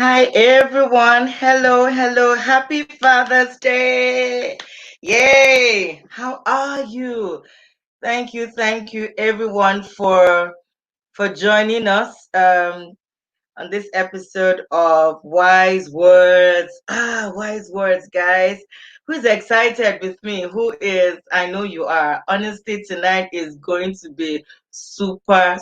Hi everyone. Hello, hello. Happy Father's Day. Yay. How are you? Thank you everyone for joining us on this episode of Wise Words. Wise Words, guys. Who's excited with me? Who is? I know you are. Honestly, tonight is going to be super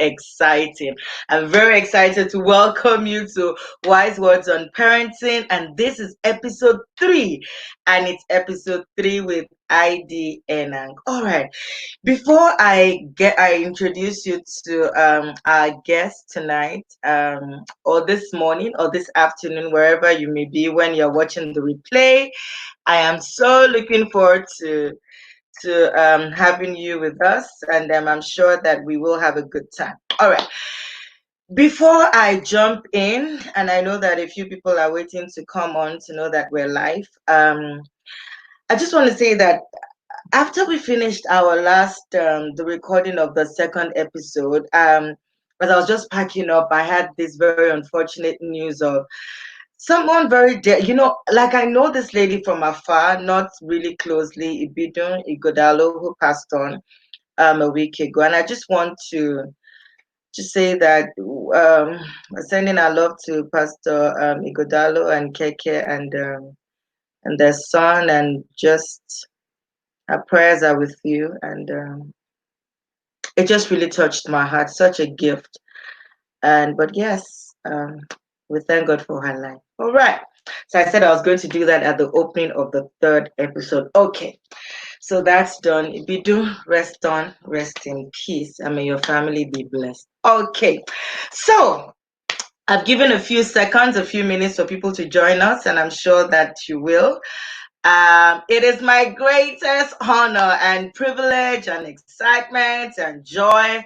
exciting. I'm very excited to welcome you to Wise Words on Parenting, and this is episode 3, and it's episode 3 with Idorenyen. All right. Before I introduce you to our guest tonight, or this morning or this afternoon, wherever you may be when you're watching the replay, I am so looking forward to having you with us, and I'm sure that we will have a good time. All right. Before I jump in, and I know that a few people are waiting to come on to know that we're live. I just want to say that after we finished our last the recording of the second episode, as I was just packing up, I had this very unfortunate news of someone very dear. Like I know this lady from afar, not really closely, Igodalo, who passed on a week ago, and I just want to just say that sending our love to Pastor Igodalo and Keke and their son, and just our prayers are with you, and it just really touched my heart. Such a gift, but yes, we thank God for her life. All right. So I said I was going to do that at the opening of the third episode. Okay, so that's done. If you do, rest in peace, and may your family be blessed. Okay, so I've given a few seconds, a few minutes for people to join us, and I'm sure that you will. It is my greatest honor and privilege and excitement and joy,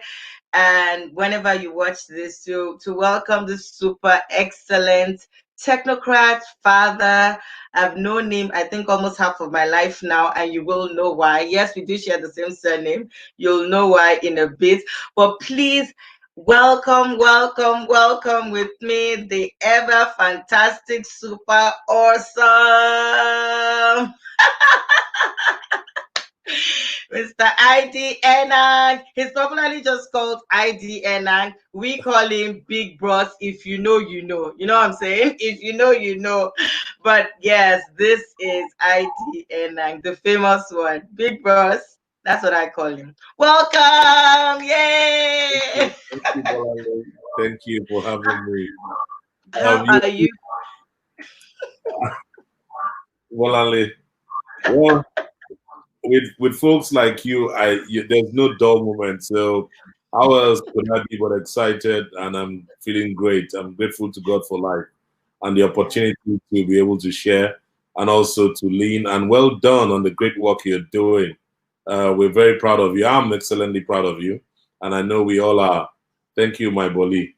and whenever you watch this, to welcome this super excellent technocrat father. I've known him, I think, almost half of my life now, and you will know why. Yes, we do share the same surname. You'll know why in a bit. But please welcome with me the ever fantastic, super awesome Mr. ID Enang. He's popularly just called ID Enang. We call him Big Bros. If you know, you know. You know what I'm saying? If you know, you know. But yes, this is ID Enang, the famous one. Big Bros. That's what I call him. Welcome! Yay! Thank you, Bolanle. Thank you for having me. How are you? Bolanle. Well, with folks like you, there's no dull moment. So how else could I be but excited? And I'm feeling great. I'm grateful to God for life and the opportunity to be able to share and also to lean. And well done on the great work you're doing. We're very proud of you. I'm excellently proud of you, and I know we all are. Thank you, my Boli.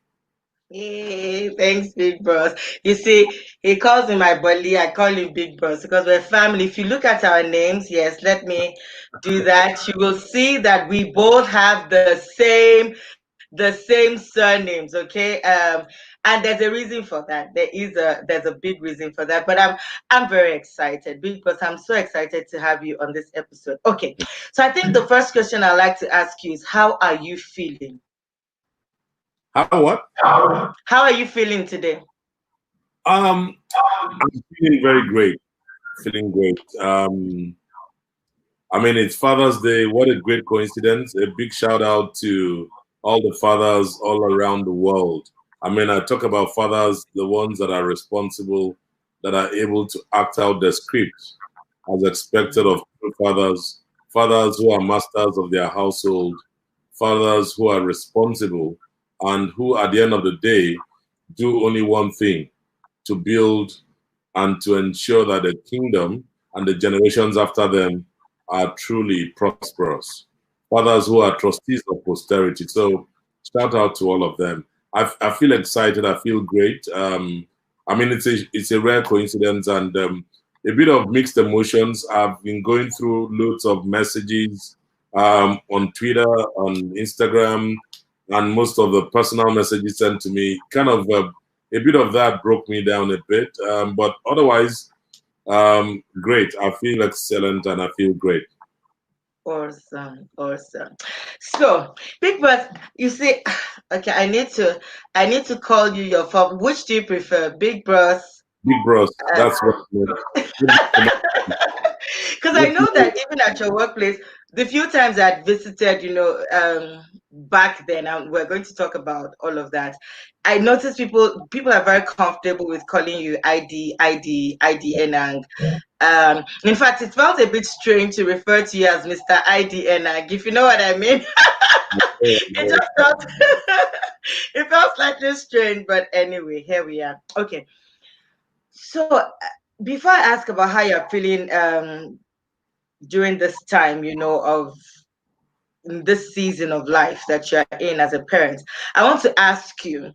Hey, thanks, Big Bros. You see, he calls me my bully. I call him Big Bros because we're family. If you look at our names, yes, let me do that. You will see that we both have the same surnames. Okay, and there's a reason for that. There's a big reason for that. But I'm very excited because I'm so excited to have you on this episode. Okay, so I think the first question I'd like to ask you is, how are you feeling? How what? How are you feeling today? I'm feeling very great. Feeling great. I mean, it's Father's Day. What a great coincidence. A big shout out to all the fathers all around the world. I mean, I talk about fathers, the ones that are responsible, that are able to act out the script as expected of true fathers, fathers who are masters of their household, fathers who are responsible, and who, at the end of the day, do only one thing: to build and to ensure that the kingdom and the generations after them are truly prosperous. Fathers who are trustees of posterity. So shout out to all of them. I feel excited. I feel great. I mean, it's a rare coincidence and a bit of mixed emotions. I've been going through loads of messages on Twitter, on Instagram, and most of the personal messages sent to me kind of a bit of that broke me down a bit. But otherwise, great. I feel excellent and I feel great. Awesome, awesome. So, Big Boss, you see, okay, I need to call you your father. Which do you prefer, Big Boss? Big bros, that's what Uh, I mean. Big bros. Because I know that even at your workplace, the few times I visited, back then, and we're going to talk about all of that. I noticed people are very comfortable with calling you ID Enang. In fact, it felt a bit strange to refer to you as Mr. ID Enang, if you know what I mean. It just felt it felt slightly strange, but anyway, here we are. Okay, so before I ask about how you're feeling during this time, of this season of life that you're in as a parent, I want to ask you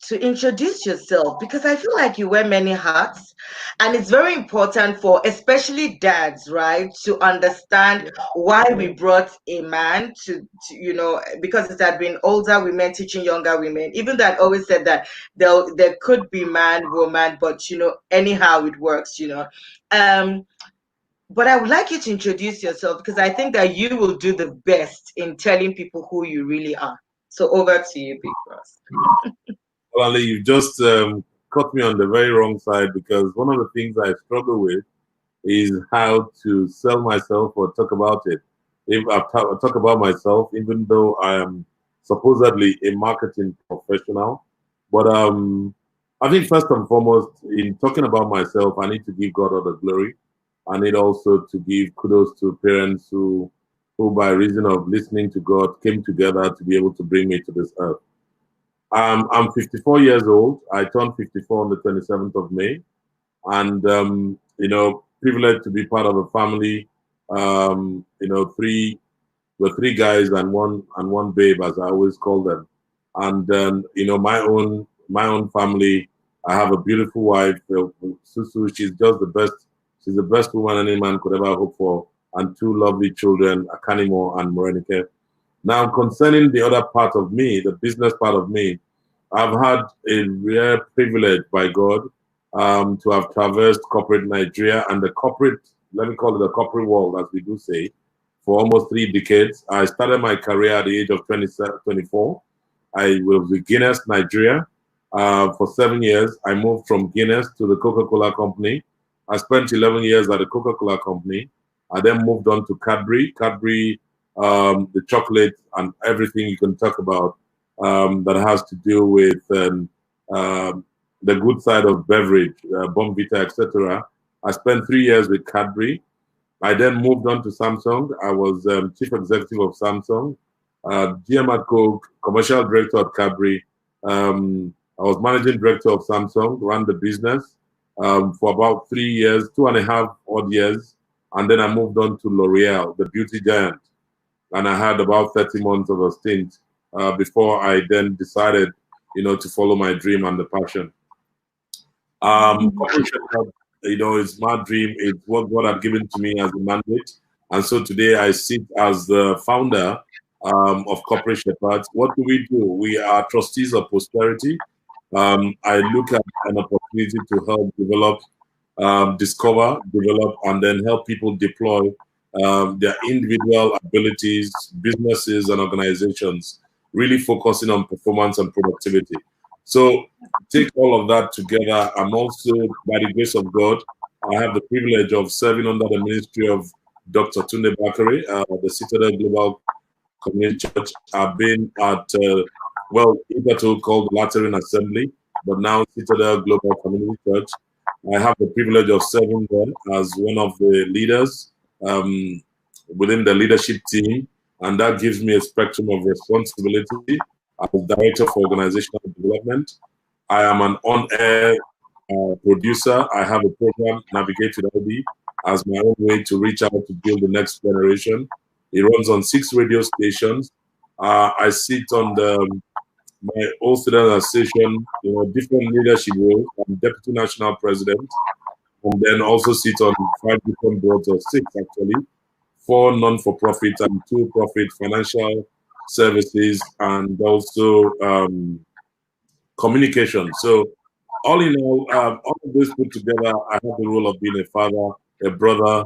to introduce yourself, because I feel like you wear many hats, and it's very important for especially dads, right, to understand why we brought a man to because it had been older women teaching younger women. Even though I always said that there could be man, woman, but anyhow it works. Um, but I would like you to introduce yourself, because I think that you will do the best in telling people who you really are. So over to you, Big Boss. Bolanle, you just caught me on the very wrong side because one of the things I struggle with is how to sell myself or talk about it. If I talk about myself, even though I am supposedly a marketing professional, but I think first and foremost, in talking about myself, I need to give God all the glory. I need also to give kudos to parents who by reason of listening to God, came together to be able to bring me to this earth. I'm 54 years old. I turned 54 on the 27th of May, and privileged to be part of a family. Three guys and one babe, as I always call them. And my own family. I have a beautiful wife, Susu. She's just the best. She's the best woman any man could ever hope for, and two lovely children, Akanimo and Morenike. Now, concerning the other part of me, the business part of me, I've had a rare privilege by God to have traversed corporate Nigeria and the corporate, let me call it the corporate world, as we do say, for almost 3 decades. I started my career at the age of 24. I was with Guinness, Nigeria, for 7 years. I moved from Guinness to the Coca-Cola Company. I spent 11 years at the Coca-Cola Company. I then moved on to Cadbury, the chocolate and everything you can talk about that has to do with the good side of beverage, Bombita, etc. I spent 3 years with Cadbury. I then moved on to Samsung. I was chief executive of Samsung, GM at Coke, commercial director at Cadbury. I was managing director of Samsung, ran the business for about 3 years, 2.5 odd years. And then I moved on to L'Oreal, the beauty giant. And I had about 30 months of a stint before I then decided, to follow my dream and the passion. Corporate Shepherd, it's my dream. It's what God had given to me as a mandate. And so today I sit as the founder of Corporate Shepherds. What do? We are trustees of prosperity. I look at an opportunity to help develop, discover, develop, and then help people deploy their individual abilities, businesses, and organizations, really focusing on performance and productivity. So, take all of that together. I'm also, by the grace of God, I have the privilege of serving under the ministry of Dr. Tunde Bakare, the Citadel Global Community Church. I've been at, hitherto called Lateran Assembly, but now Citadel Global Community Church. I have the privilege of serving there as one of the leaders within the leadership team, and that gives me a spectrum of responsibility as Director for Organizational Development. I am an on-air producer. I have a program, Navigate with LB, as my own way to reach out to build the next generation. It runs on 6 radio stations. I sit on my old student association, different leadership roles. I'm Deputy National President, and then also sit on 5 different boards, or 6 actually, 4 non-for-profit and 2 profit financial services, and also communication. So all in all of this put together, I have the role of being a father, a brother,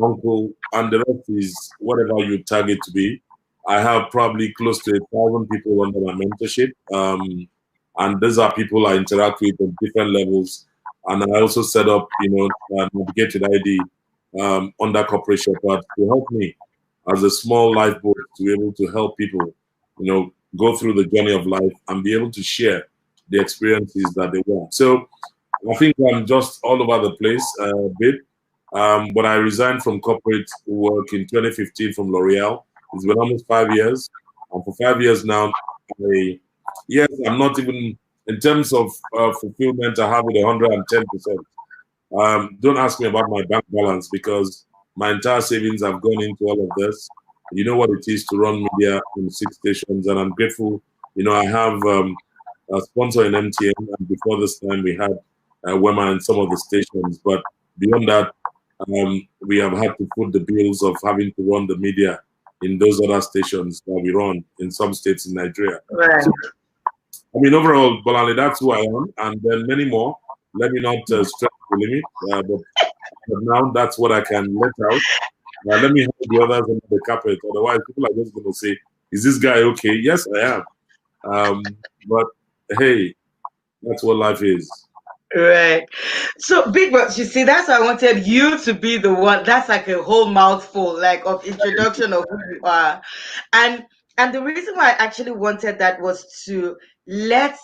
uncle, and the rest is whatever you target to be. I have probably close to 1,000 people under my mentorship, and these are people I interact with on different levels. And I also set up, Navigated ID under corporate shepherd to help me as a small lifeboat to be able to help people, go through the journey of life and be able to share the experiences that they want. So I think I'm just all over the place a bit. But I resigned from corporate work in 2015 from L'Oreal. It's been almost 5 years. And for 5 years now, yes, I'm not even, in terms of fulfillment, I have it 110%. Don't ask me about my bank balance because my entire savings have gone into all of this. You know what it is to run media in 6 stations, and I'm grateful. I have a sponsor in MTN, and before this time, we had Wema in some of the stations. But beyond that, we have had to foot the bills of having to run the media in those other stations that we run in some states in Nigeria. Right. So, I mean, overall, Bolanle, that's who I am, and then many more. Let me not stretch the limit, but now that's what I can let out. Let me have the others under the carpet. Otherwise, people are just going to say, "Is this guy okay?" Yes, I am. But hey, that's what life is. Right. So, Big Boss, you see, that's why I wanted you to be the one. That's like a whole mouthful, like of introduction of who you are, and and the reason why I actually wanted that was to let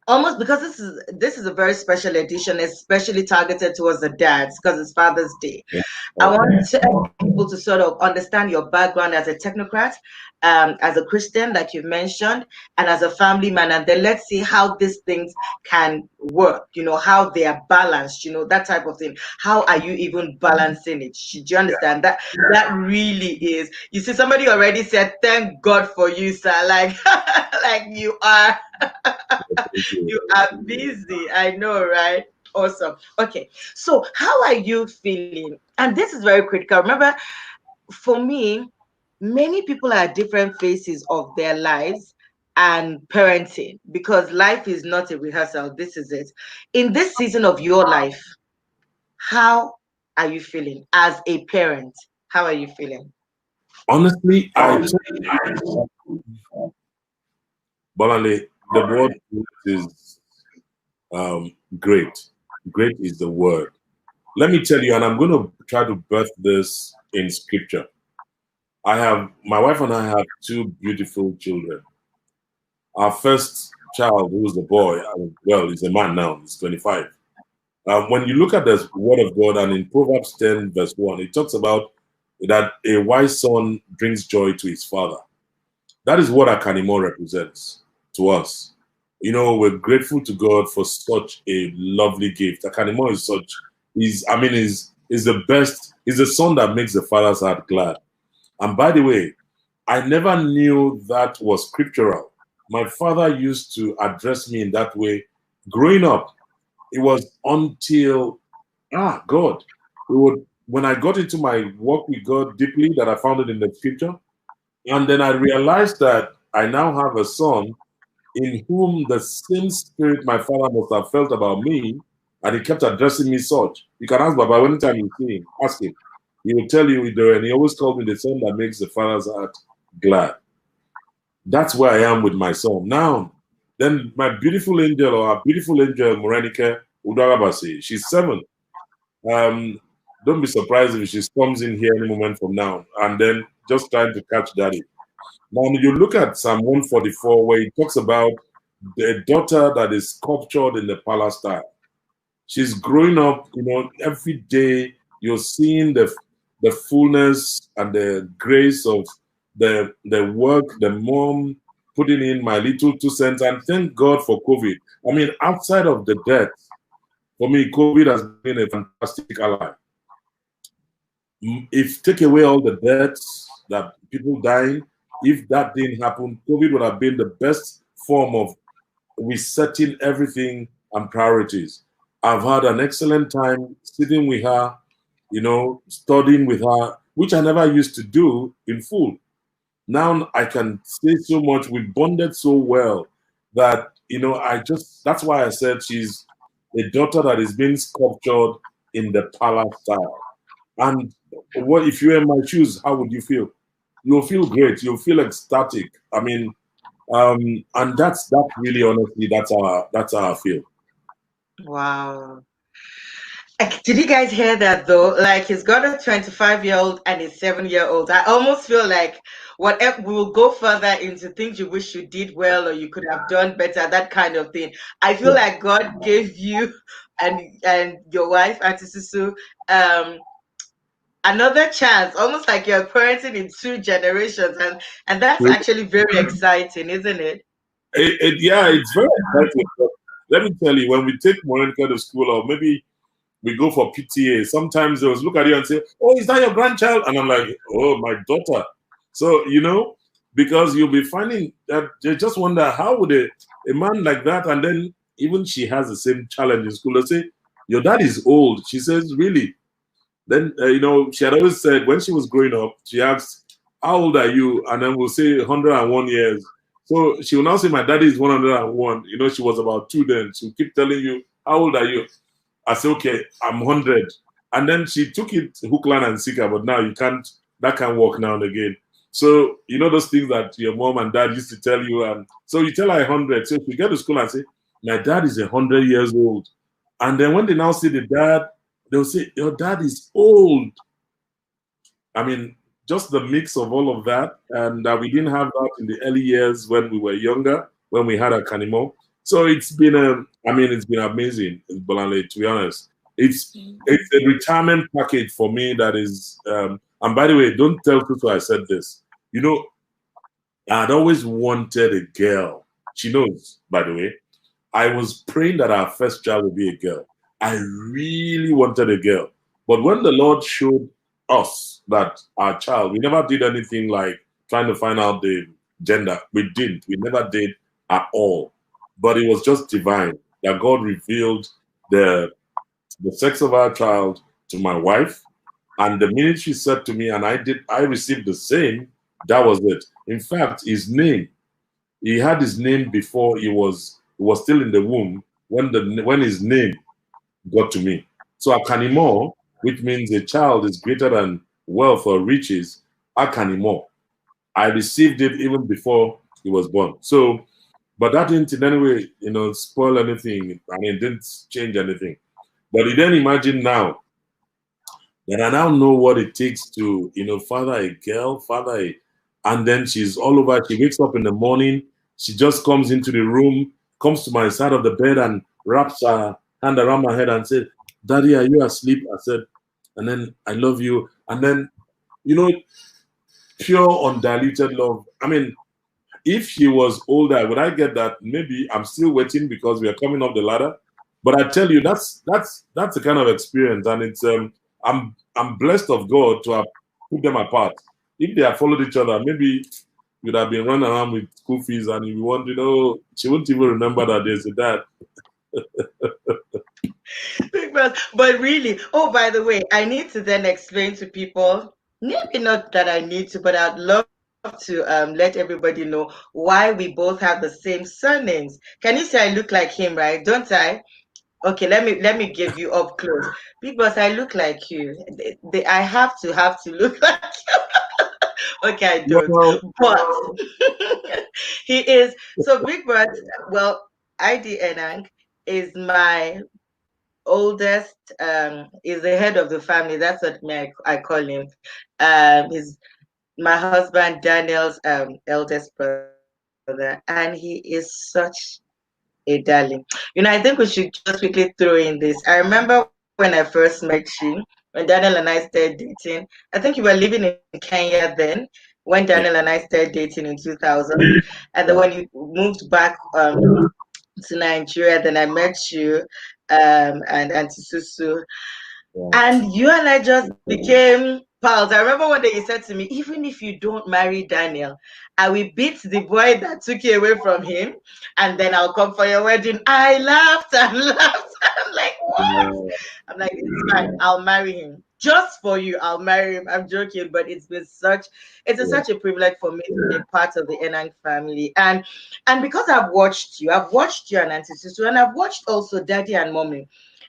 almost because this is a very special edition, especially targeted towards the dads because it's Father's Day. I want people to sort of understand your background as a technocrat, as a Christian, like you mentioned, and as a family man. And then let's see how these things can work, how they are balanced, that type of thing. How are you even balancing it? Do you understand that? That really is. You see, somebody already said, "Thank God for you, sir." Like, like you are busy. I know, right? Awesome. Okay. So, how are you feeling? And this is very critical. Remember, for me, many people are at different phases of their lives and parenting because life is not a rehearsal. This is it. In this season of your life, how are you feeling as a parent? How are you feeling? Honestly, Bolanle, the word is great. Great is the word. Let me tell you, and I'm going to try to birth this in scripture. My wife and I have two beautiful children. Our first child, who was a boy, well, he's a man now, he's 25. When you look at the word of God, and in Proverbs 10, verse 1, it talks about that a wise son brings joy to his father. That is what Akanimo represents to us. We're grateful to God for such a lovely gift. Akanimo is is the best, is the son that makes the father's heart glad. And by the way, I never knew that was scriptural. My father used to address me in that way growing up. It was until God. When I got into my walk with God deeply that I found it in the scripture. And then I realized that I now have a son in whom the same spirit my father must have felt about me, and he kept addressing me such. You can ask Baba anytime you see him, ask him. He will tell you, and he always called me the son that makes the father's heart glad. That's where I am with my son. Now, then my beautiful angel, or our beautiful angel, Morenike Udarabasi, she's 7. Don't be surprised if she comes in here any moment from now, and then just trying to catch daddy. Now, you look at Psalm 144, where it talks about the daughter that is sculptured in the palace style. She's growing up, every day you're seeing the fullness and the grace of the work, the mom putting in my little 2 cents. And thank God for COVID. I mean, outside of the death, for me, COVID has been a fantastic ally. If take away all the deaths that people dying, if that didn't happen, COVID would have been the best form of resetting everything and priorities. I've had an excellent time sitting with her, studying with her, which I never used to do in full. Now I can say so much. We bonded so well that that's why I said she's a daughter that is being sculptured in the palace style. And what if you're in my shoes, how would you feel? You'll feel great. You'll feel ecstatic. I mean, and that's really honestly that's how I feel. Wow. Did you guys hear that though? Like he's got a 25-year-old and a 7-year-old. I almost feel like whatever we will go further into things you wish you did well or you could have done better, that kind of thing. I feel Yeah. like God gave you and your wife, Auntie Susu, um, another chance, almost like you're parenting in two generations, and that's actually very exciting, isn't it? Yeah, it's very exciting. But let me tell you, when we take Monica to school, or maybe we go for PTA, sometimes they will look at you and say, "Oh, is that your grandchild?" And I'm like, "Oh, my daughter." So because you'll be finding that they just wonder how would a man like that, and then even she has the same challenge in school. They say, "Your dad is old." She says, "Really?" Then she had always said when she was growing up, she asked, "How old are you?" And then we'll say 101 years. So she will now say, "My daddy is 101." She was about two then. She'll keep telling you, "How old are you?" I said, "Okay, I'm 100." And then she took it hook, line, and sinker, but now that can't work now and again. So, those things that your mom and dad used to tell you. And so you tell her 100. So if you get to school and say, "My dad is 100 years old." And then when they now see the dad, they'll say, "Your dad is old." I mean, just the mix of all of that. And we didn't have that in the early years when we were younger, when we had a Kanimo. So it's been amazing, Bolanle, to be honest. It's a retirement package for me that is, and by the way, don't tell people I said this. I'd always wanted a girl. She knows, by the way. I was praying that our first child would be a girl. I really wanted a girl. But when the Lord showed us that our child, we never did anything like trying to find out the gender. We didn't. We never did at all. But it was just divine that God revealed the sex of our child to my wife. And the minute she said to me, and I received the same, that was it. In fact, he had his name before he was still in the womb when his name got to me. So Akanimo, which means a child is greater than wealth or riches, Akanimo. I received it even before he was born. So, but that didn't in any way, spoil anything. I mean, it didn't change anything. But you then imagine now that I now know what it takes to, father a girl, and then she's all over. She wakes up in the morning. She just comes into the room, comes to my side of the bed and wraps her hand around my head and said, "Daddy, are you asleep?" I said, and then, "I love you." And then, you know, pure undiluted love. I mean, if she was older, would I get that? Maybe I'm still waiting because we are coming up the ladder. But I tell you, that's the kind of experience, and it's I'm blessed of God to have put them apart. If they had followed each other, maybe you'd have been running around with school fees, and you want to know, she wouldn't even remember that there's a dad. But really, oh, by the way, I need to then explain to people, maybe not that I need to, but I'd love to let everybody know why we both have the same surnames. Can you say I look like him, right? Don't I? Okay, let me give you up close. Because I look like you. I have to look like you. Okay, I don't. Well, But he is so Big Brother. Well, ID Enang is my oldest, is the head of the family. That's what I call him. He's my husband Daniel's eldest brother, and he is such a darling. I think we should just quickly throw in this. I remember when I first met you, when Daniel and I started dating. I think you were living in Kenya then, when Daniel and I started dating in 2000. And then when you moved back to Nigeria, then I met you and Auntie Susu. And you and I just became pals. I remember one day you said to me, even if you don't marry Daniel, I will beat the boy that took you away from him, and then I'll come for your wedding. I laughed and laughed. I'm like, what? I'm like, it's fine. I'll marry him. just for you, I'll marry him. I'm joking, but Yeah. such a privilege for me to be part of the Enang family. And because I've watched you and Auntie Susu, and I've watched also Daddy and Mommy.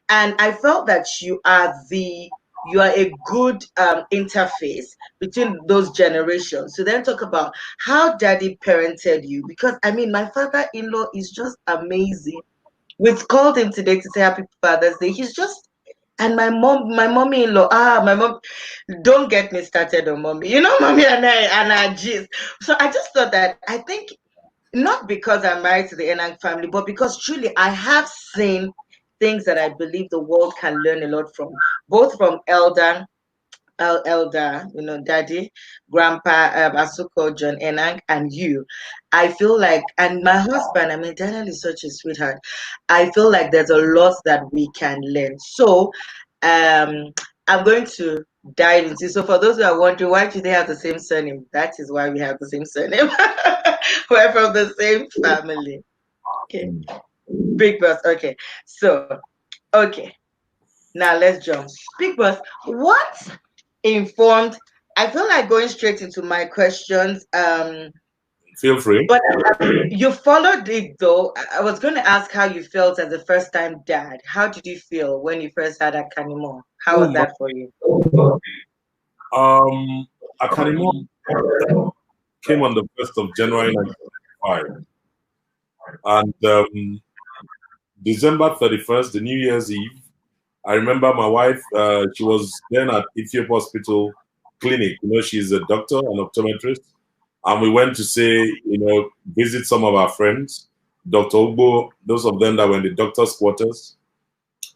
And I felt that you are a good interface between those generations. So then talk about how daddy parented you. Because I mean, my father-in-law is just amazing. We've called him today to say Happy Father's Day. He's just, and my mommy-in-law, my mom, don't get me started on mommy. You know, mommy and I gist. So I just thought that I think not because I'm married to the Enang family, but because truly I have seen things that I believe the world can learn a lot from, both from elder, daddy, grandpa, Asuko, John Enang, and you. I feel like, and my husband, I mean, Daniel is such a sweetheart. I feel like there's a lot that we can learn. So, um, I'm going to dive into. So, for those who are wondering, why do they have the same surname? That is why we have the same surname. We're from the same family. Okay, Mm. Big Boss. Okay, so, okay, now let's jump. Big Boss, what informed? I feel like going straight into my questions. Feel free. But you followed it though. I was going to ask how you felt as a first time dad. How did you feel when you first had a Kanimo? How Oh was my. that for you? Akanimo came on the 1st of January 1995. And December 31st, the New Year's Eve, I remember my wife, she was then at Ethiopia Hospital Clinic. You know, she's a doctor, an optometrist. And we went to say, visit some of our friends, Dr. Ogbo, those of them that were in the doctor's quarters.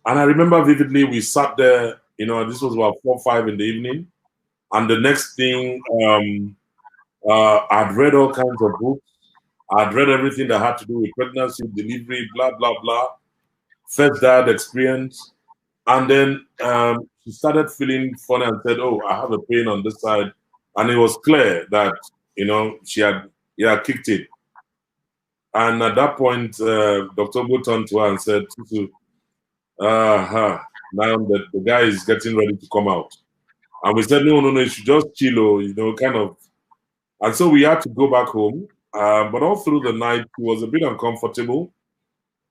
And I remember vividly, we sat there, this was about 4 5 in the evening. And the next thing, I'd read all kinds of books. I'd read everything that had to do with pregnancy, delivery, blah, blah, blah. First dad experience. And then she started feeling funny and said, "Oh, I have a pain on this side." And it was clear that, he had kicked it. And at that point, Dr. Bo turned to her and said, "Tutu, now that the guy is getting ready to come out." And we said, no, no, no, you should just chill, kind of. And so we had to go back home. But all through the night, it was a bit uncomfortable.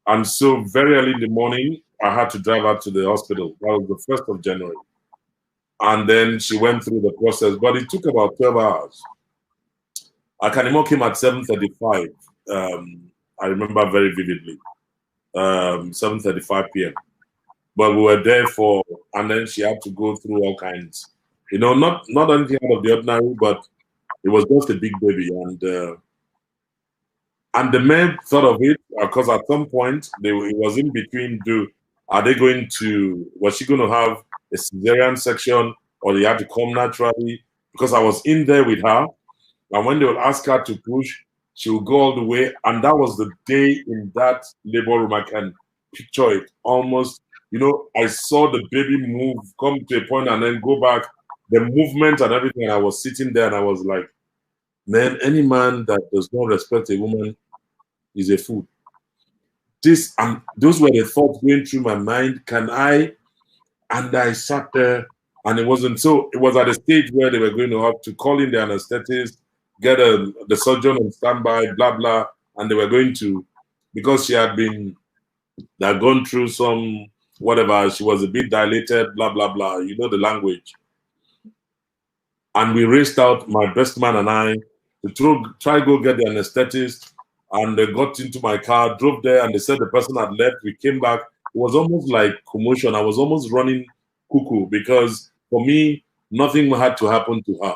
And so very early in the morning, I had to drive her to the hospital. That was the 1st of January. And then she went through the process, but it took about 12 hours. Akanimo came at 7:35. I remember very vividly, 7:35 p.m. But we were there and then she had to go through all kinds. Not anything out of the ordinary, but it was just a big baby. And the men thought of it because at some point it was in between. Was she going to have a cesarean section or they had to come naturally? Because I was in there with her, and when they would ask her to push, she would go all the way. And that was the day in that labor room. I can picture it almost. I saw the baby move, come to a point, and then go back. The movement and everything. And I was sitting there, and I was like, man, any man that does not respect a woman is a fool. Those were the thoughts going through my mind. Can I? And I sat there, and it wasn't so. It was at a stage where they were going to have to call in the anesthetist, get the surgeon on standby, blah blah, and they were going to, because she had gone through some whatever. She was a bit dilated, blah blah blah. You know the language. And we raced out, my best man and I, to try go get the anesthetist. And they got into my car, drove there, and they said the person had left. We came back. It was almost like commotion. I was almost running cuckoo because for me, nothing had to happen to her.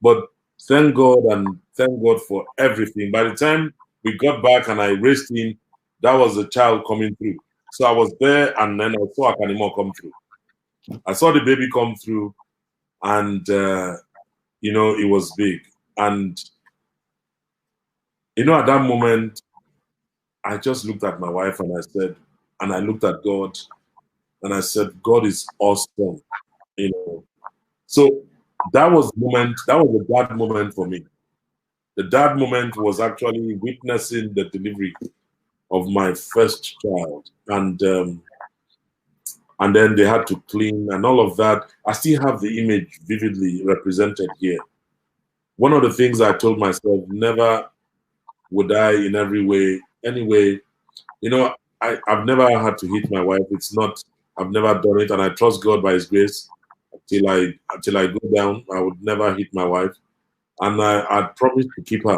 But thank God and thank God for everything. By the time we got back and I raced in, that was the child coming through. So I was there, and then I saw Akanimo come through. I saw the baby come through, and it was big. And at that moment, I just looked at my wife and I looked at God, and I said, God is awesome. So that was the moment, that was the dad moment for me. The dad moment was actually witnessing the delivery of my first child. And and then they had to clean and all of that. I still have the image vividly represented here. One of the things I told myself, never would I in every way, anyway, you know, I've never had to hit my wife. It's not, I've never done it, and I trust God by His grace. Till I go down, I would never hit my wife, and I promised to keep her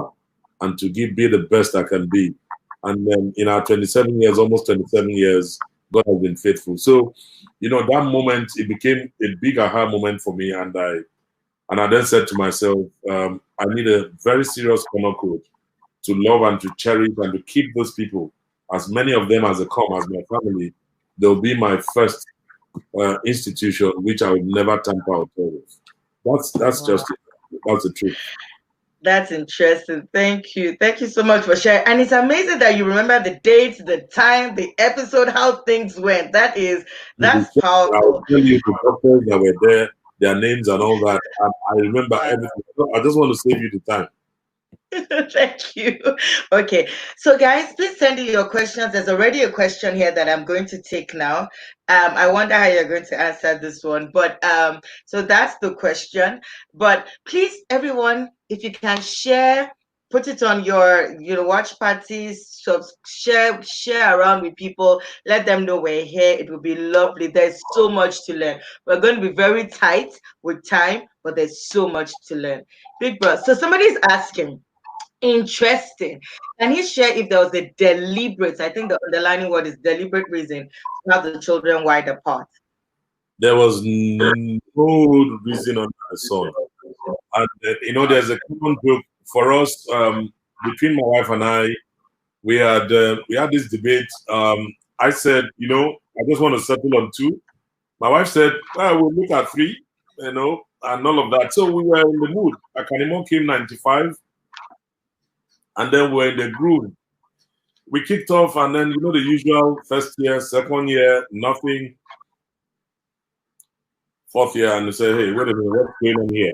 and to be the best I can be. And then in our 27 years, almost 27 years, God has been faithful. So, that moment, it became a big aha moment for me, and I then said to myself, I need a very serious corner code to love and to cherish and to keep those people, as many of them as they come, as my family. They'll be my first institution, which I would never tamper out with. That's Wow. just it. That's the truth. That's interesting. Thank you. Thank you so much for sharing. And it's amazing that you remember the date, the time, the episode, how things went. That's I will powerful. tell you the doctors that were there, their names and all that. And I remember Wow. everything. I just want to save you the time. Thank you. Okay. So, guys, please send in your questions. There's already a question here that I'm going to take now. I wonder how you're going to answer this one. But so that's the question. But please, everyone, if you can share, put it on your watch parties, so share around with people, let them know we're here. It will be lovely. There's so much to learn. We're going to be very tight with time, but there's so much to learn. Big bro. So somebody's asking. Interesting. Can he share if there was a deliberate, I think the underlying word is deliberate reason to have the children wide apart? There was no reason under the sun. And, there's a common group for us, between my wife and I. We had this debate. I said, I just want to settle on two. My wife said, well, we'll look at three, and all of that. So we were in the mood. Akanimo came 95, and then we're in the groove. We kicked off, and then, the usual first year, second year, nothing. Fourth year, and we say, hey, wait a minute, what's going on here?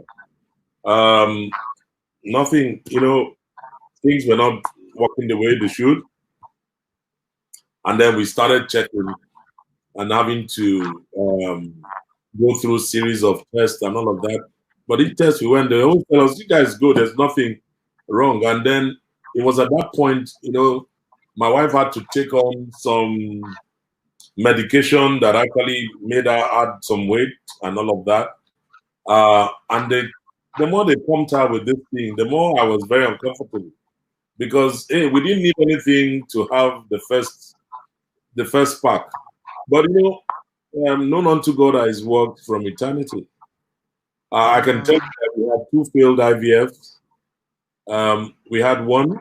Nothing, things were not working the way they should. And then we started checking and having to go through a series of tests and all of that. But each test we went, they always tell us, you guys go, there's nothing wrong. And then it was at that point, my wife had to take on some medication that actually made her add some weight and all of that. And the more they pumped her with this thing, the more I was very uncomfortable, because hey, we didn't need anything to have the first pack. But known unto God that is worked from eternity. I can tell you that we had two failed IVFs. We had one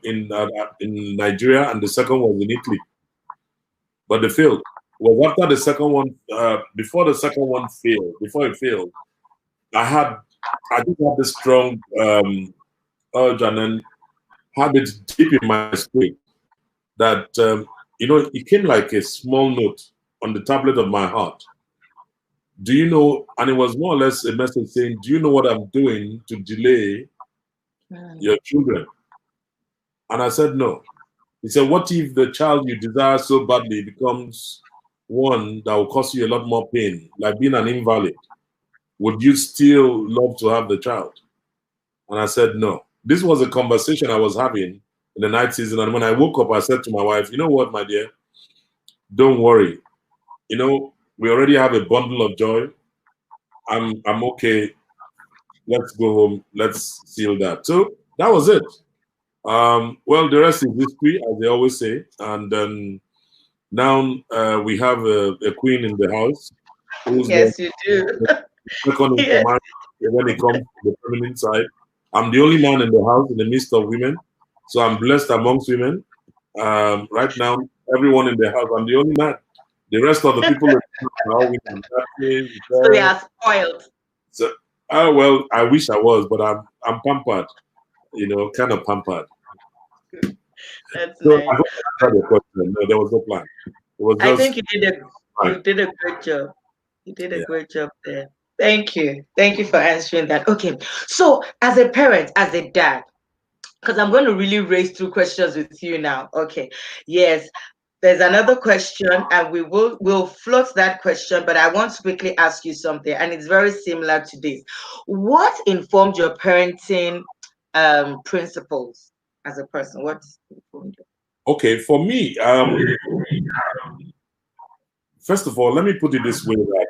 in Nigeria, and the second was in Italy. But they failed. It was after the second one, before the second one failed, before it failed, I just had this strong urge, and then had it deep in my spirit that it came like a small note on the tablet of my heart. Do you know? And it was more or less a message saying, do you know what I'm doing to delay your children? And I said, no. He said, what if the child you desire so badly becomes one that will cause you a lot more pain, like being an invalid? Would you still love to have the child? And I said, no. This was a conversation I was having in the night season. And when I woke up, I said to my wife, you know what, my dear? Don't worry. We already have a bundle of joy. I'm okay. Let's go home. Let's seal that. So that was it. Well, the rest is history, as they always say. And then now we have a queen in the house who's Yes, you do. the second in Yes. command when it comes to the feminine side. I'm the only man in the house in the midst of women. So I'm blessed amongst women. Right now, everyone in the house, I'm the only man. The rest of the people are all women. So you are spoiled. So, well, I wish I was, but I'm pampered, kind of pampered. That's So nice. I hope I answered the question. No, there was no plan. It was I just think you did a great job. You did a yeah. great job there. Thank you. Thank you for answering that. Okay. So as a parent, as a dad, because I'm going to really race through questions with you now. Okay. Yes. There's another question, and we'll float that question, but I want to quickly ask you something, and it's very similar to this. What informed your parenting principles as a person? What informed you? Okay, for me, first of all, let me put it this way: that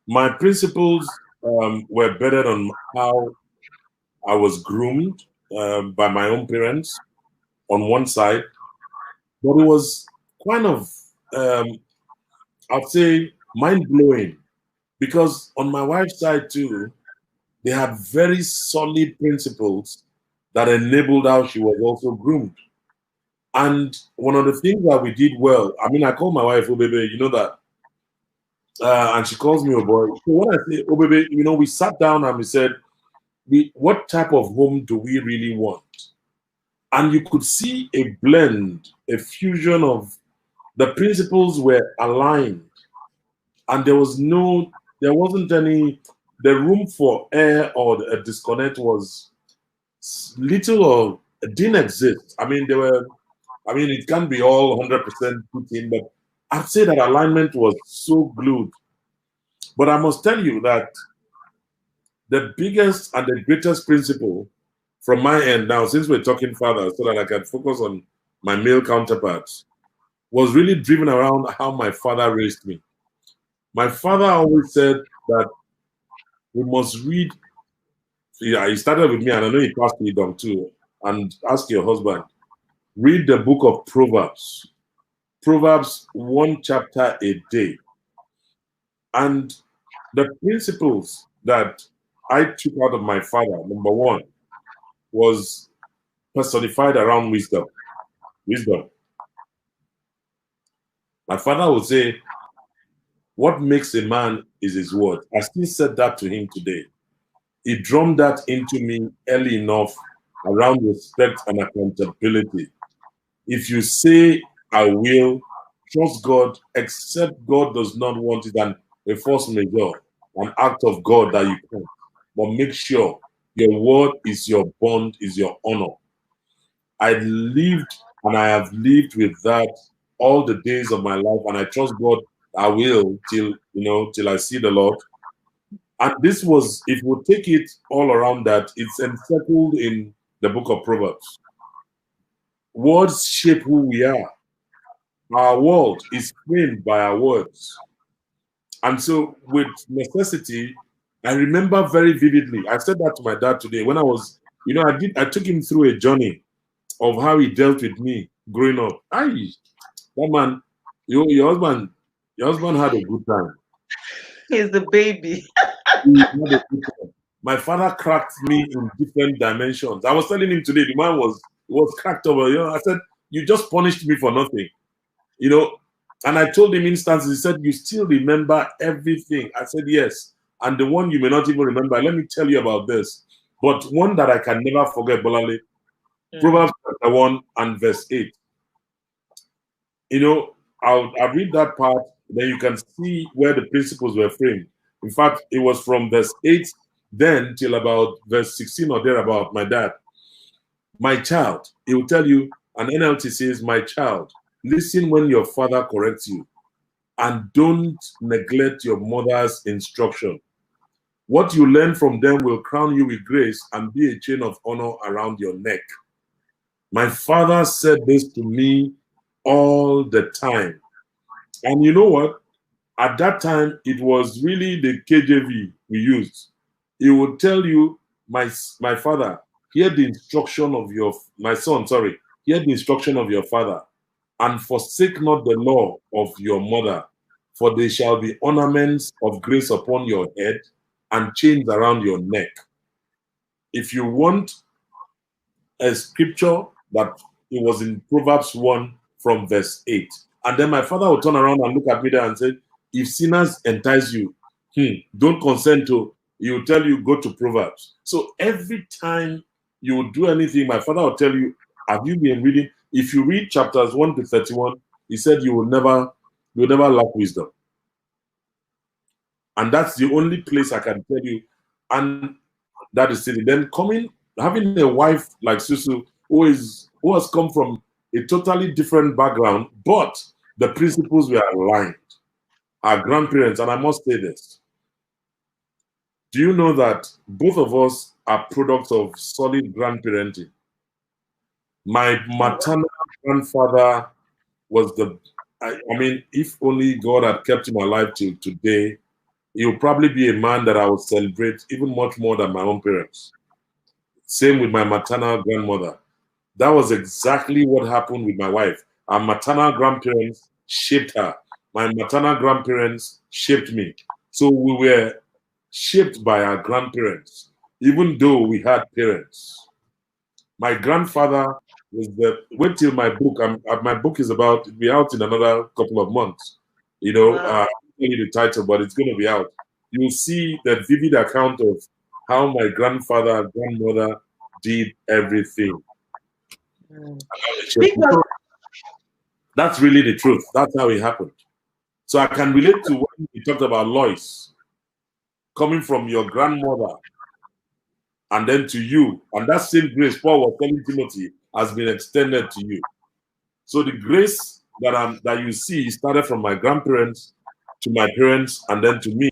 my principles were better on how I was groomed by my own parents on one side, but it was kind of, um, I'd say, mind blowing because on my wife's side too, they had very solid principles that enabled how she was also groomed. And one of the things that we did well, I mean, I call my wife, oh baby, you know that, and she calls me, oh boy. So when I say, oh baby, we sat down and we said, what type of home do we really want? And you could see a blend, a fusion of the principles were aligned, and there wasn't any, the room for air or a disconnect was little or didn't exist. I mean, it can't be all 100% put in, but I'd say that alignment was so glued. But I must tell you that the biggest and the greatest principle from my end now, since we're talking father, so that I can focus on my male counterparts, was really driven around how my father raised me. My father always said that we must read. Yeah, he started with me, and I know he passed me down too. And ask your husband, read the book of Proverbs. Proverbs, one chapter a day. And the principles that I took out of my father, number one, was personified around wisdom. Wisdom. My father would say, what makes a man is his word. I still said that to him today. He drummed that into me early enough around respect and accountability. If you say, I will, trust God, except God does not want it, and a force majeure, an act of God that you can. But make sure your word is your bond, is your honor. I lived and I have lived with that all the days of my life, and I trust God I will till I see the Lord. And this was, if we take it all around that, it's encircled in the book of Proverbs. Words shape who we are. Our world is framed by our words. And so, with necessity, I remember very vividly. I said that to my dad today when I took him through a journey of how he dealt with me growing up. That man, your husband had a good time. He's the baby. He had a good time. My father cracked me in different dimensions. I was telling him today, the man was cracked over. I said, you just punished me for nothing. You know, and I told him instances, he said, you still remember everything. I said, yes. And the one you may not even remember, let me tell you about this. But one that I can never forget, Bolanle, Proverbs chapter 1 and verse 8. I'll read that part, then you can see where the principles were framed. In fact, it was from verse 8 then till about verse 16 or thereabout, my dad. My child, he will tell you, an NLT says, my child, listen when your father corrects you, and don't neglect your mother's instruction. What you learn from them will crown you with grace and be a chain of honor around your neck. My father said this to me all the time. And you know what? At that time, it was really the KJV we used. He would tell you, my father, hear the instruction of my son, sorry, hear the instruction of your father, and forsake not the law of your mother, for they shall be ornaments of grace upon your head and chains around your neck. If you want a scripture, that it was in Proverbs 1 from verse 8. And then my father would turn around and look at me there and say, if sinners entice you, don't consent to, he will tell you, go to Proverbs. So every time you would do anything, my father will tell you, have you been reading? If you read chapters 1 to 31, he said you will never lack wisdom. And that's the only place I can tell you. And that is silly. Then having a wife like Susu, who has come from a totally different background, but the principles were aligned. Our grandparents, and I must say this, do you know that both of us are products of solid grandparenting? My maternal grandfather was I mean, if only God had kept him alive till today, he would probably be a man that I would celebrate even much more than my own parents. Same with my maternal grandmother. That was exactly what happened with my wife. Our maternal grandparents shaped her. My maternal grandparents shaped me. So we were shaped by our grandparents, even though we had parents. My grandfather was wait till my book. My book is about to be out in another couple of months. You know, Wow. I don't need the title, but it's going to be out. You'll see the vivid account of how my grandfather and grandmother did everything. Mm. So Because that's really the truth. That's how it happened. So I can relate to when you talked about Lois coming from your grandmother and then to you. And that same grace Paul was telling Timothy has been extended to you. So the grace that you see started from my grandparents to my parents and then to me.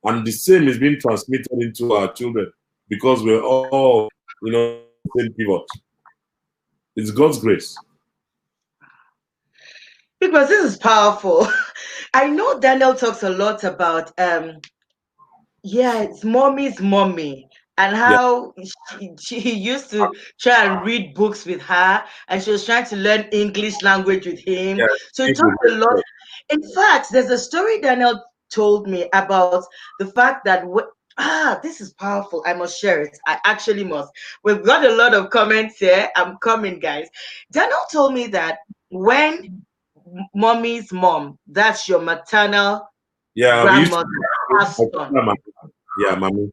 And the same is being transmitted into our children because we're all, the same pivot. It's God's grace. because this is powerful. I know Daniel talks a lot about yeah, it's mommy's mommy, and Yeah, how she used to try and read books with her, and she was trying to learn English language with him. yeah. So he talked a lot. In fact, there's a story Daniel told me about the fact that this is powerful. I must share it. I actually must. We've got a lot of comments here. I'm coming, guys. Daniel told me that when mommy's mom, that's your maternal Yeah, we used grandmother, to. passed on, Yeah, mommy.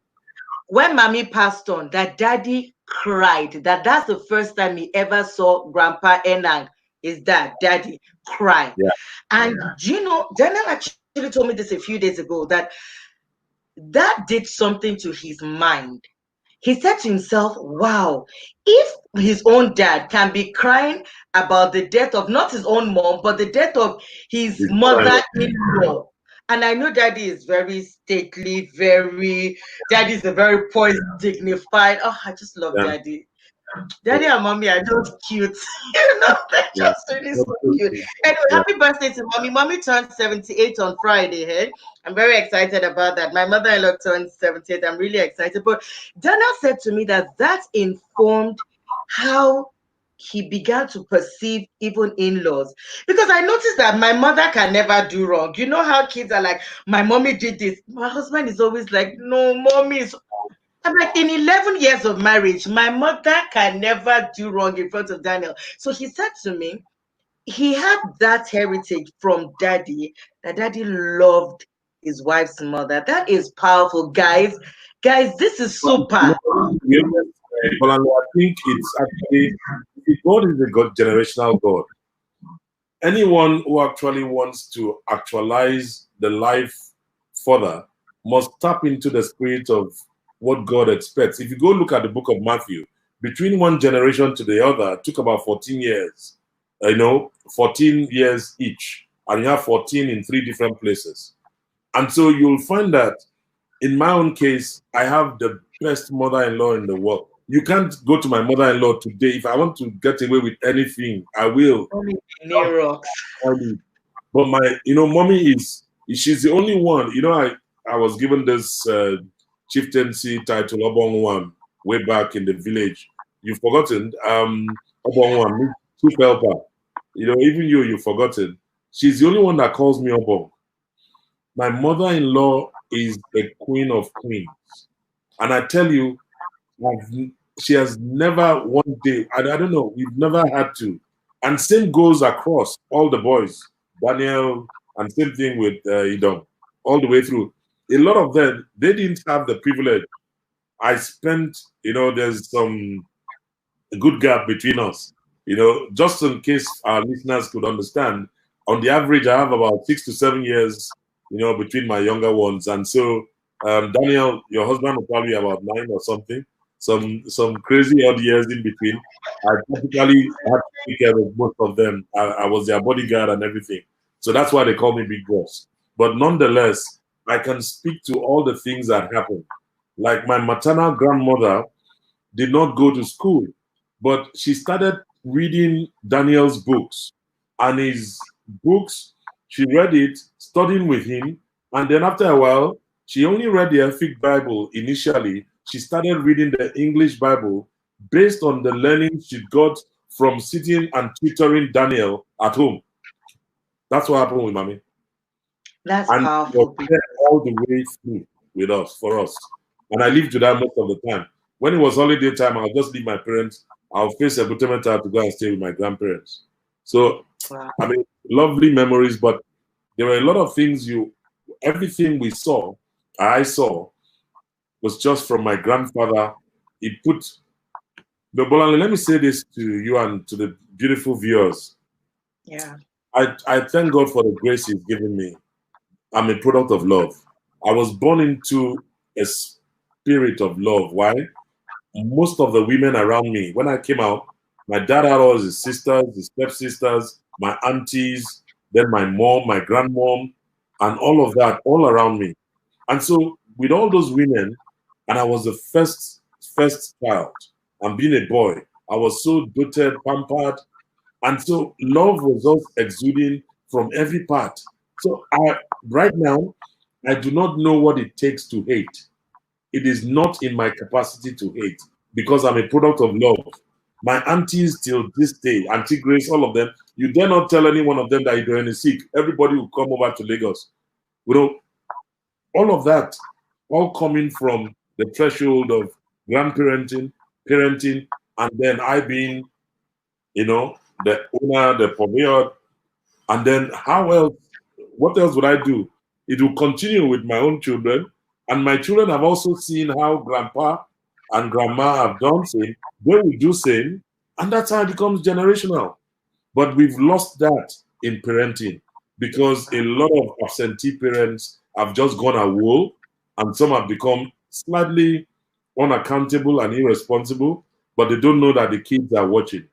when mommy passed on, that daddy cried. That's the first time he ever saw Grandpa Enang. Is that daddy cry? Yeah, And do you know, Daniel actually told me this a few days ago, that did something to his mind. He said to himself, wow, if his own dad can be crying about the death of not his own mom, but the death of his his mother-in-law. And I know daddy is very stately, daddy is a very poised, dignified. Oh, I just love yeah, daddy. Daddy and mommy are just cute. They're yeah. just really so cute. Anyway, Yeah. happy birthday to mommy. Mommy turned 78 on Friday. Hey? I'm very excited about that. My mother-in-law turned 78. I'm really excited. But Daniel said to me that informed how he began to perceive even in-laws. Because I noticed that my mother can never do wrong. You know how kids are like, my mommy did this. My husband is always like, no, mommy is. I'm like, in 11 years of marriage, my mother can never do wrong in front of Daniel. So he said to me, he had that heritage from daddy, that daddy loved his wife's mother. That is powerful, guys. Guys, this is super. Bolanle, I think it's actually God is a God generational God. Anyone who actually wants to actualize the life further must tap into the spirit of what God expects. If you go look at the book of Matthew, between one generation to the other, it took about 14 years. 14 years each. And you have 14 in 3 different places. And so you'll find that in my own case, I have the best mother-in-law in the world. You can't go to my mother-in-law today. If I want to get away with anything, I will. Mommy rocks. But mommy she's the only one. I was given this chieftaincy title, Obongwan, way back in the village. You've forgotten. Obongwan, chief helper. Even you've forgotten. She's the only one that calls me Obong. My mother-in-law is the queen of queens. And I tell you, she has never one day, I don't know, we've never had to. And same goes across all the boys, Daniel, and same thing with Idom, all the way through. A lot of them, they didn't have the privilege. I spent, there's some good gap between us. Just in case our listeners could understand, on the average, I have about 6 to 7 years, between my younger ones. And so, Daniel, your husband will probably about 9 or something. some crazy odd years in between. I practically had to take care of most of them. I was their bodyguard and everything. So that's why they call me Big Boss. But nonetheless, I can speak to all the things that happened. Like my maternal grandmother did not go to school, but she started reading Daniel's books. And his books, she read it, studying with him. And then after a while, she only read the Efik Bible initially. She started reading the English Bible based on the learning she got from sitting and tutoring Daniel at home. That's what happened with Mommy. That's And he was powerful. there all the way through with us, for us. And I lived with that most of the time. When it was holiday time, I'll just leave my parents. I'll face a Butemeta to go and stay with my grandparents. So, Wow. I mean, lovely memories, but there were a lot of things everything we saw, I saw, was just from my grandfather. He put, the Bolanle, let me say this to you and to the beautiful viewers. Yeah. I thank God for the grace He's given me. I'm a product of love. I was born into a spirit of love. Why? Most of the women around me, when I came out, my dad had all his sisters, his stepsisters, my aunties, then my mom, my grandmom, and all of that all around me. And so with all those women, and I was the first child, and being a boy, I was so doted, pampered, and so love was just exuding from every part. So right now, I do not know what it takes to hate. It is not in my capacity to hate because I'm a product of love. My aunties till this day, Auntie Grace, all of them, you dare not tell any one of them that Idorenyen is sick. Everybody will come over to Lagos. You know, all of that, all coming from the threshold of grandparenting, parenting, and then I being, the owner, the purveyor, and then how else? What else would I do? It will continue with my own children. And my children have also seen how grandpa and grandma have done same. They will do same. And that's how it becomes generational. But we've lost that in parenting because a lot of absentee parents have just gone AWOL and some have become slightly unaccountable and irresponsible, but they don't know that the kids are watching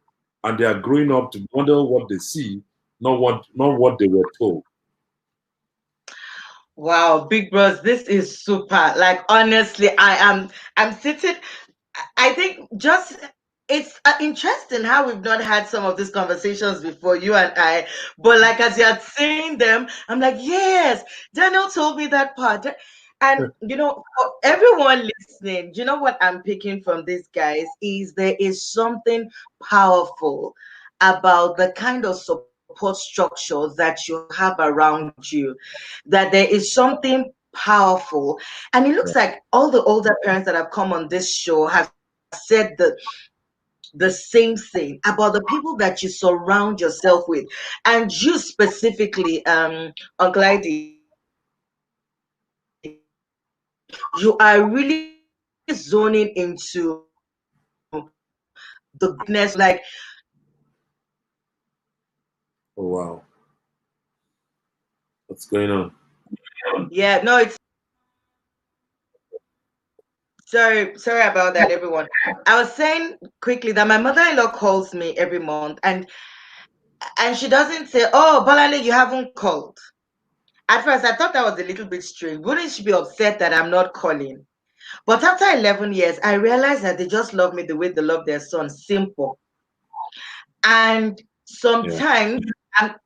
and they are growing up to model what they see, not what they were told. Wow, Big Bros, this is super. Like honestly, I'm sitting. I think just it's interesting how we've not had some of these conversations before, you and I. But like as you're saying them, I'm like, yes, Daniel told me that part. And for everyone listening, you know what I'm picking from these guys is there is something powerful about the kind of support structures that you have around you, that there is something powerful. And it looks Yeah. like all the older parents that have come on this show have said the same thing about the people that you surround yourself with. And you specifically, Uncle Heidi, you are really zoning into the greatness of like Oh wow. What's going on? yeah, no, it's sorry about that, everyone. I was saying quickly that my mother-in-law calls me every month, and she doesn't say, "Oh, Bolanle, you haven't called." At first, I thought that was a little bit strange. Wouldn't she be upset that I'm not calling? But after 11 years, I realized that they just love me the way they love their son. Simple. And Yeah. sometimes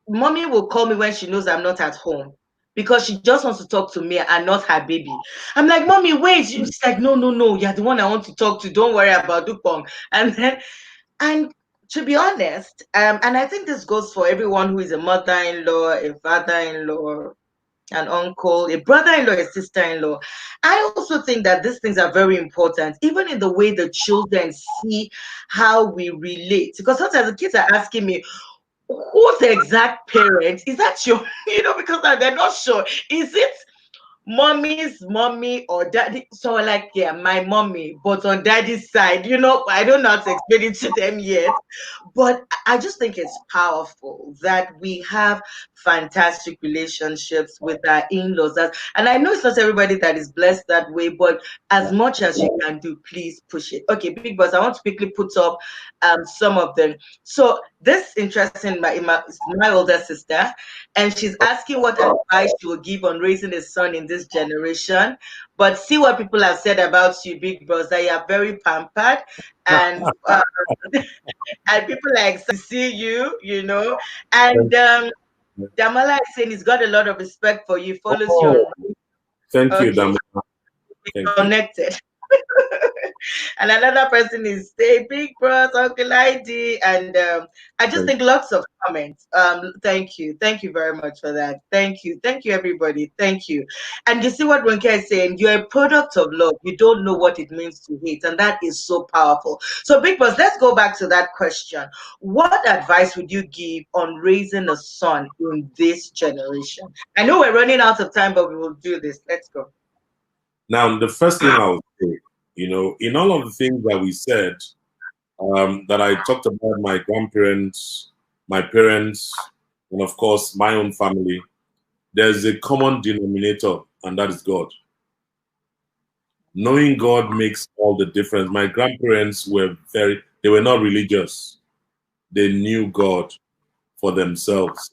mommy will call me when she knows I'm not at home because she just wants to talk to me and not her baby. I'm like, mommy, wait. She's like, no, no, no. You're the one I want to talk to. Don't worry about Dupong. And to be honest, and I think this goes for everyone who is a mother-in-law, a father-in-law, an uncle, a brother-in-law, a sister-in-law. I also think that these things are very important, even in the way the children see how we relate. Because sometimes the kids are asking me, who's the exact parent? Is that your, because they're not sure. Is it mommy's mommy or daddy. So like, yeah, my mommy, but on daddy's side, I don't know how to explain it to them yet. But I just think it's powerful that we have fantastic relationships with our in-laws. And I know it's not everybody that is blessed that way, but as much as you can do, please push it. Okay, Big Boss, I want to quickly put up some of them. So this interesting, my older sister, and she's asking what advice she will give on raising a son in this generation. But see what people have said about you, Big Boss, that you are very pampered, and and people are excited to see you, And Damala is saying he's got a lot of respect for you, follows you Oh, on. thank you, Okay, Dama. Thank you. connected. And another person is say Big Bros, Uncle ID, and I just Thank think lots of comments. Thank you very much for that. Thank you, everybody. Thank you. And you see what Ronke is saying? You're a product of love. You don't know what it means to hate, and that is so powerful. So, Big Bros, let's go back to that question. What advice would you give on raising a son in this generation? I know we're running out of time, but we will do this. Let's go. Now, the first thing I'll say, in all of the things that we said, that I talked about my grandparents, my parents, and of course, my own family, there's a common denominator, and that is God. Knowing God makes all the difference. My grandparents they were not religious. They knew God for themselves.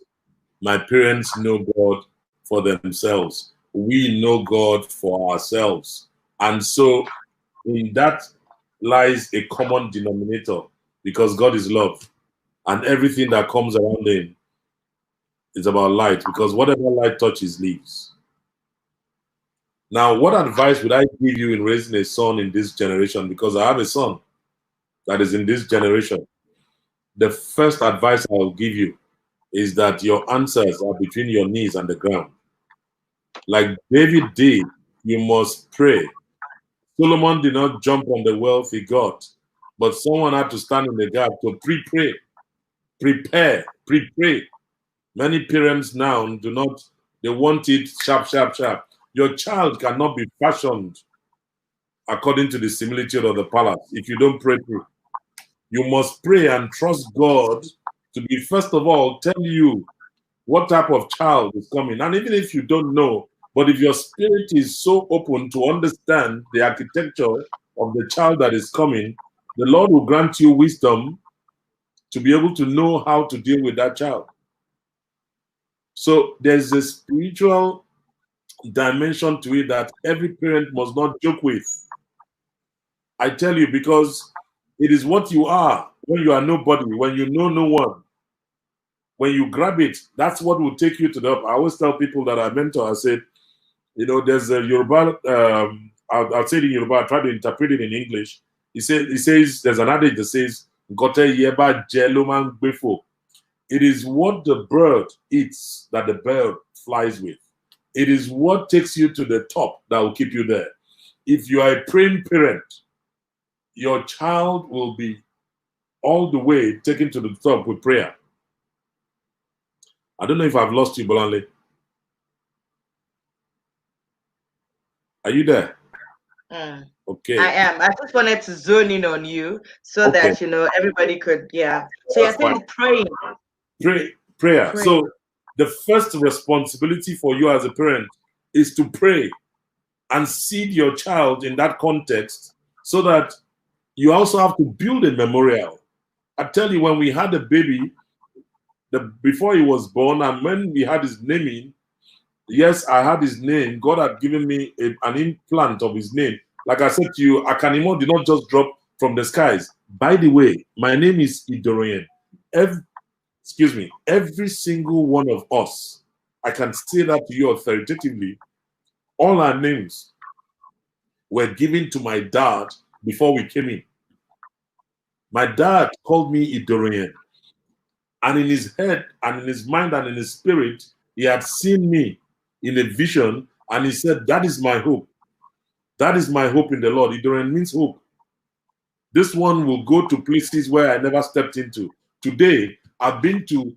My parents know God for themselves. We know God for ourselves. And so in that lies a common denominator because God is love. And everything that comes around him is about light because whatever light touches leaves. Now, what advice would I give you in raising a son in this generation? Because I have a son that is in this generation. The first advice I will give you is that your answers are between your knees and the ground. Like David did, you must pray. Solomon did not jump on the wealth he got, but someone had to stand in the gap to pre-pray. Many parents now do not, they want it sharp, sharp, sharp. Your child cannot be fashioned according to the similitude of the palace if you don't pray through. You must pray and trust God to be, first of all, tell you what type of child is coming. And even if you don't know, but if your spirit is so open to understand the architecture of the child that is coming, the Lord will grant you wisdom to be able to know how to deal with that child. So there's a spiritual dimension to it that every parent must not joke with. I tell you, because it is what you are when you are nobody, when you know no one. When you grab it, that's what will take you to the up. I always tell people that I mentor, I said, there's a Yoruba, I'll say it in Yoruba, I try to interpret it in English. He says, there's an adage that says, Gote yeba jeloman befo. It is what the bird eats that the bird flies with. It is what takes you to the top that will keep you there. If you are a praying parent, your child will be all the way taken to the top with prayer. I don't know if I've lost you, Bolanle. Are you there? Okay. I am. I just wanted to zone in on you so Okay. that everybody could, yeah. So you're saying praying. Prayer. So the first responsibility for you as a parent is to pray and seed your child in that context so that you also have to build a memorial. I tell you, when we had a baby, before he was born, and when we had his naming, yes, I had his name. God had given me an implant of his name. Like I said to you, Akanimo did not just drop from the skies. By the way, my name is Idorenyen. Every single one of us, I can say that to you authoritatively, all our names were given to my dad before we came in. My dad called me Idorenyen. And in his head and in his mind and in his spirit, he had seen me in a vision and he said, that is my hope. That is my hope in the Lord. Idorenyen means hope. This one will go to places where I never stepped into. Today, I've been to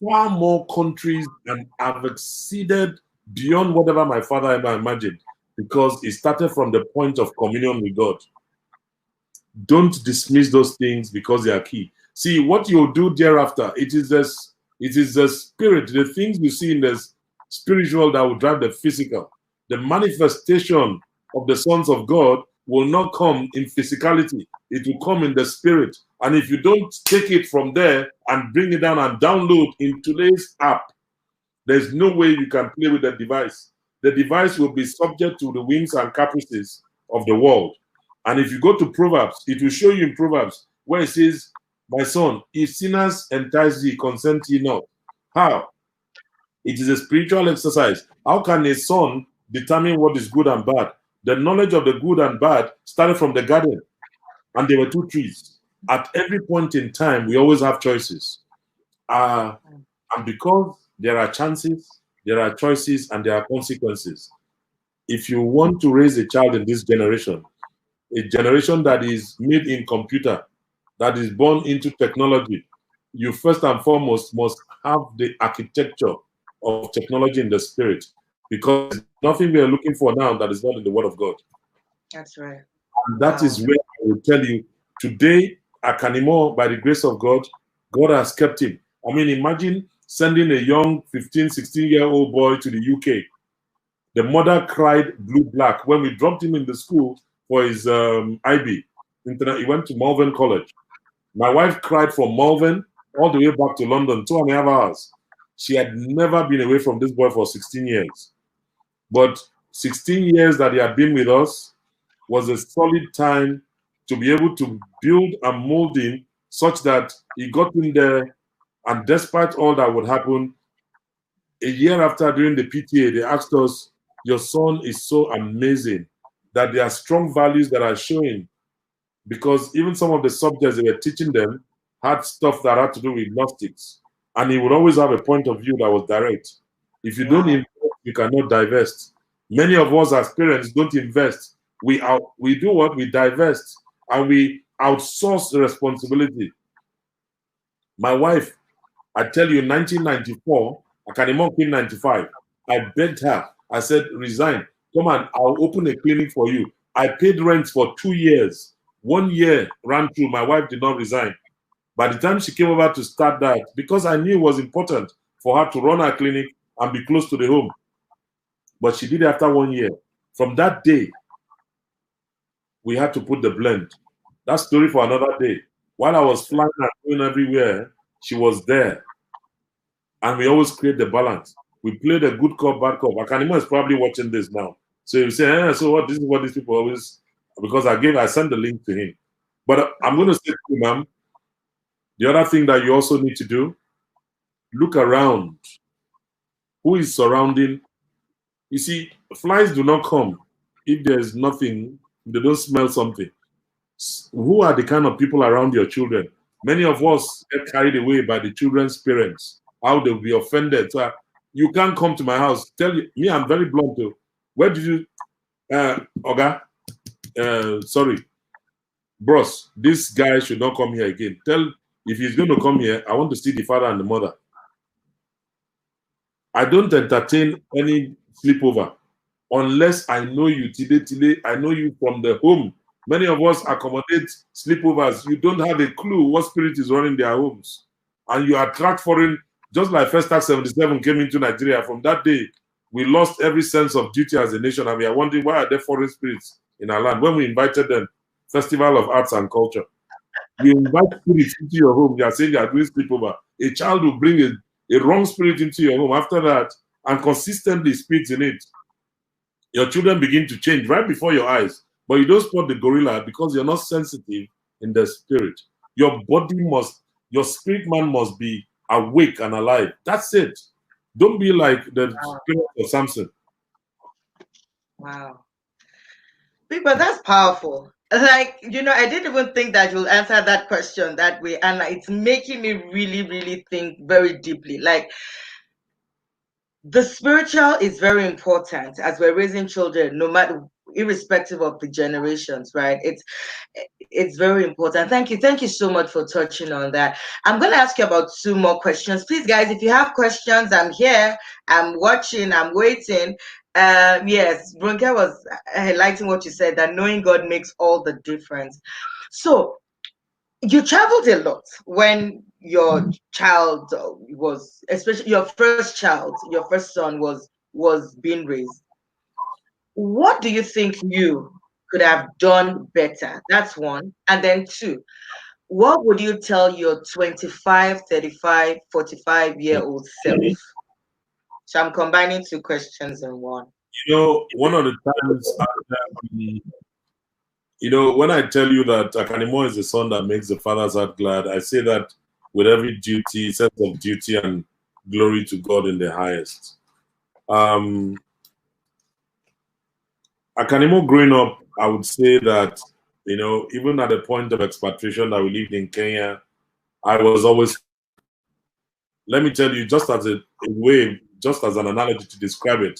far more countries and I've exceeded beyond whatever my father ever imagined, because it started from the point of communion with God. Don't dismiss those things because they are key. See what you'll do thereafter. It is the spirit, the things you see in the spiritual that will drive the physical. The manifestation of the sons of God will not come in physicality, it will come in the spirit. And if you don't take it from there and bring it down and download in today's app, there's no way you can play with the device. The device will be subject to the whims and caprices of the world. And if you go to Proverbs, it will show you in Proverbs where it says, my son, if sinners entice thee, consent ye not. How? It is a spiritual exercise. How can a son determine what is good and bad? The knowledge of the good and bad started from the garden, and there were two trees. At every point in time, we always have choices. And because there are chances, there are choices, and there are consequences. If you want to raise a child in this generation, a generation that is made in computer, that is born into technology, you first and foremost must have the architecture of technology in the spirit, because there's nothing we are looking for now that is not in the Word of God. That's right. And that Wow. is where I will tell you today, Akanimo, by the grace of God, God has kept him. I mean, imagine sending a young 15, 16-year-old boy to the UK. The mother cried blue black when we dropped him in the school for his IB. He went to Malvern College. My wife cried from Malvern all the way back to London, 2.5 hours. She had never been away from this boy for 16 years. But 16 years that he had been with us was a solid time to be able to build and mold him such that he got in there. And despite all that would happen, a year after during the PTA, they asked us, your son is so amazing that there are strong values that are showing, because even some of the subjects they were teaching them had stuff that had to do with Gnostics. And he would always have a point of view that was direct. If you don't Wow. invest, you cannot divest. Many of us as parents don't invest. We do what? We divest, and we outsource the responsibility. My wife, I tell you, in 1994, Akanimo came 95. I begged her. I said, resign. Come on, I'll open a clinic for you. I paid rent for 2 years. 1 year ran through. My wife did not resign. By the time she came over to start that, because I knew it was important for her to run her clinic and be close to the home. But she did it after 1 year. From that day, we had to put the blend. That story for another day. While I was flying and going everywhere, she was there. And we always create the balance. We played a good cop, bad cop. Akanimo is probably watching this now. So you say, so what? This is what these people always, because I sent the link to him. But I'm going to say to you, ma'am, the other thing that you also need to do, look around. Who is surrounding? You see, flies do not come if there's nothing, they don't smell something. Who are the kind of people around your children? Many of us get carried away by the children's parents, how they'll be offended. So you can't come to my house. Tell you, me, I'm very blunt though. Where did you, Oga? Sorry, bros, this guy should not come here again. If he's going to come here, I want to see the father and the mother. I don't entertain any sleepover unless I know you. Tile, I know you from the home. Many of us accommodate sleepovers. You don't have a clue what spirit is running their homes. And you attract foreign, just like First Act 77 came into Nigeria. From that day, we lost every sense of duty as a nation. And we are wondering, why are there foreign spirits in our land? When we invited them, Festival of Arts and Culture, you invite spirits into your home. You are saying you are doing sleepover. A child will bring a wrong spirit into your home after that and consistently speaks in it. Your children begin to change right before your eyes, but you don't spot the gorilla because you're not sensitive in the spirit. Your spirit man must be awake and alive. That's it. Don't be like the Wow. spirit of Samson. Wow. But that's powerful. Like, I didn't even think that you'll answer that question that way. And it's making me really, really think very deeply. Like, the spiritual is very important as we're raising children, no matter, irrespective of the generations, right? it's very important. Thank you so much for touching on that. I'm going to ask you about two more questions, please, guys. If you have questions, I'm here. I'm watching. I'm waiting. Yes, Brunke was highlighting what you said, that knowing God makes all the difference. So you traveled a lot when your child was, especially your first child, your first son was being raised. What do you think you could have done better? That's one. And then two, what would you tell your 25, 35, 45-year-old self? So I'm combining two questions in one. One of the times, when I tell you that Akanimo is the son that makes the father's heart glad, I say that with every duty, sense of duty and glory to God in the highest. Akanimo growing up, I would say that, even at the point of expatriation that we lived in Kenya, I was always, let me tell you, just as a way, just as an analogy to describe it,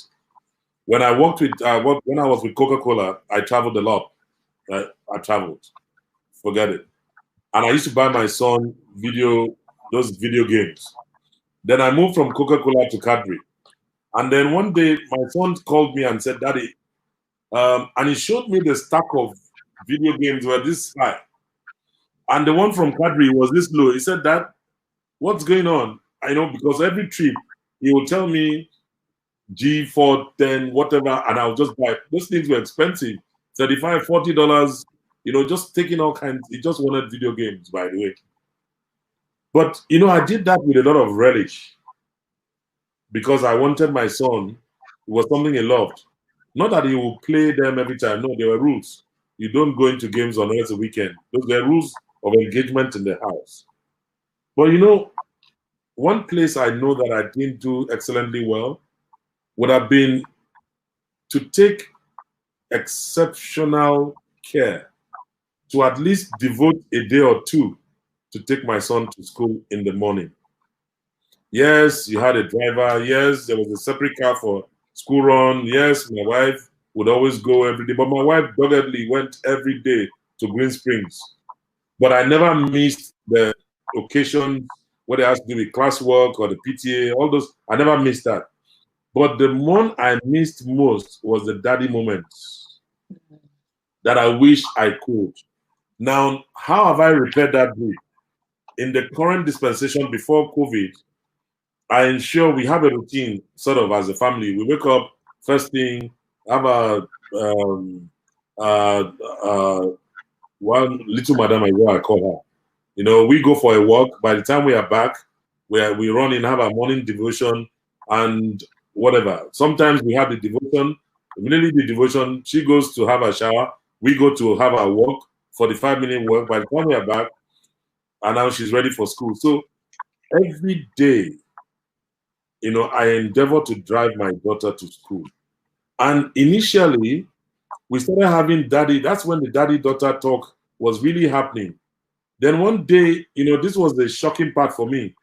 when I when I was with Coca-Cola, I traveled a lot. Right? I traveled, forget it. And I used to buy my son those video games. Then I moved from Coca-Cola to Cadbury. And then one day, my son called me and said, Daddy, and he showed me the stack of video games were this high. And the one from Cadbury was this low. He said, Dad, what's going on? I know, because every trip, he will tell me G4, 10, whatever, and I'll just buy. Those things were expensive, $35, $40, just taking all kinds. He just wanted video games, by the way. But, I did that with a lot of relish because I wanted my son, it was something he loved. Not that he would play them every time. No, there were rules. You don't go into games unless the weekend. Those were rules of engagement in the house. But, one place I know that I didn't do excellently well would have been to take exceptional care to at least devote a day or two to take my son to school in the morning. Yes, you had a driver. Yes, there was a separate car for school run. Yes, my wife would always go every day. But my wife doggedly went every day to Green Springs. But I never missed the occasions where they has to do with classwork or the PTA, all those. I never missed that. But the one I missed most was the daddy moments that I wish I could. Now, how have I repaired that bridge? In the current dispensation before COVID, I ensure we have a routine, sort of as a family. We wake up first thing, have a one little madam, is what I call her. We go for a walk. By the time we are back, we run in, have our morning devotion and whatever. Sometimes we have the devotion. Immediately the devotion, she goes to have a shower. We go to have our walk, 45-minute walk. By the time we are back, and now she's ready for school. So every day, I endeavor to drive my daughter to school. And initially, we started having daddy. That's when the daddy-daughter talk was really happening. Then one day, this was the shocking part for me.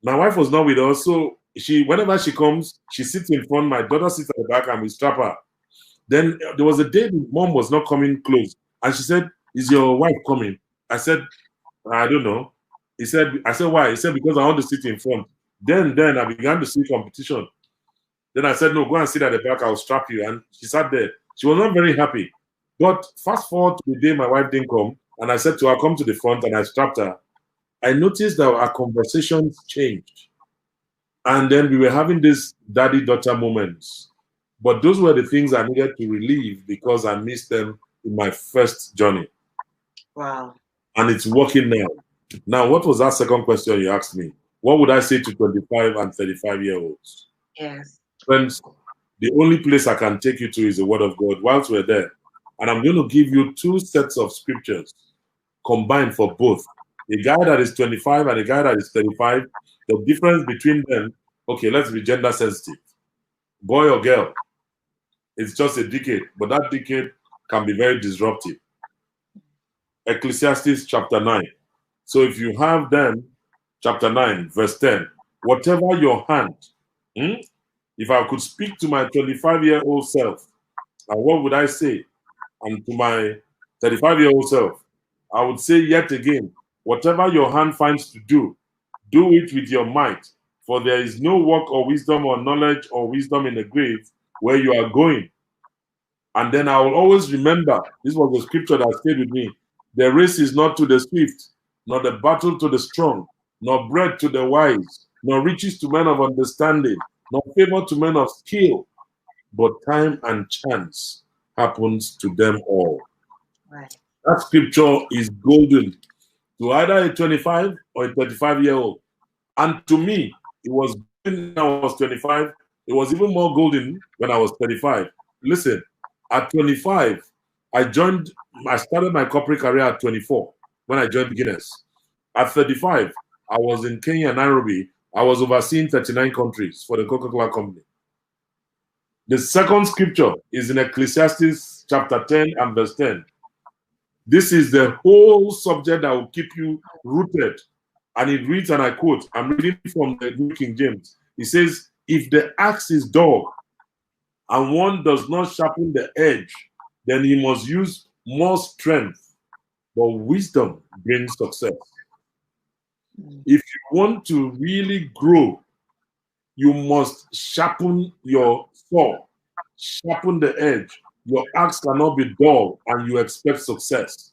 My wife was not with us, so whenever she comes, she sits in front. My daughter sits at the back, and we strap her. Then there was a day the mom was not coming close, and she said, "Is your wife coming?" I said, "I don't know." I said, "Why?" He said, "Because I want to sit in front." Then I began to see competition. Then I said, "No, go and sit at the back. I'll strap you." And she sat there. She was not very happy. But fast forward to the day my wife didn't come, and I said to her, "Come to the front," and I strapped her. I noticed that our conversations changed. And then we were having these daddy-daughter moments. But those were the things I needed to relieve because I missed them in my first journey. Wow. And it's working now. Now, what was that second question you asked me? What would I say to 25 and 35-year-olds? Yes. Friends, the only place I can take you to is the Word of God whilst we're there. And I'm going to give you two sets of scriptures combined for both. A guy that is 25 and a guy that is 35, the difference between them, okay, let's be gender sensitive. Boy or girl, it's just a decade, but that decade can be very disruptive. Ecclesiastes chapter 9. So if you have them, chapter 9, verse 10, whatever your hand, if I could speak to my 25-year-old self, and what would I say? And to my 35-year-old self, I would say yet again, whatever your hand finds to do, do it with your might. For there is no work or wisdom or knowledge or wisdom in the grave where you are going. And then I will always remember, this was the scripture that stayed with me. The race is not to the swift, nor the battle to the strong, nor bread to the wise, nor riches to men of understanding, nor favor to men of skill, but time and chance happens to them all. Right. That scripture is golden to either a 25 or a 35-year-old. And to me, it was golden when I was 25. It was even more golden when I was 35. Listen, at 25, I started my corporate career at 24 when I joined Guinness. At 35, I was in Kenya, Nairobi. I was overseeing 39 countries for the Coca-Cola company. The second scripture is in Ecclesiastes chapter 10 and verse 10. This is the whole subject that will keep you rooted. And it reads, and I quote, I'm reading from the New King James. It says, if the axe is dull and one does not sharpen the edge, then he must use more strength. But wisdom brings success. If you want to really grow, you must sharpen your saw, sharpen the edge. Your axe cannot be dull and you expect success.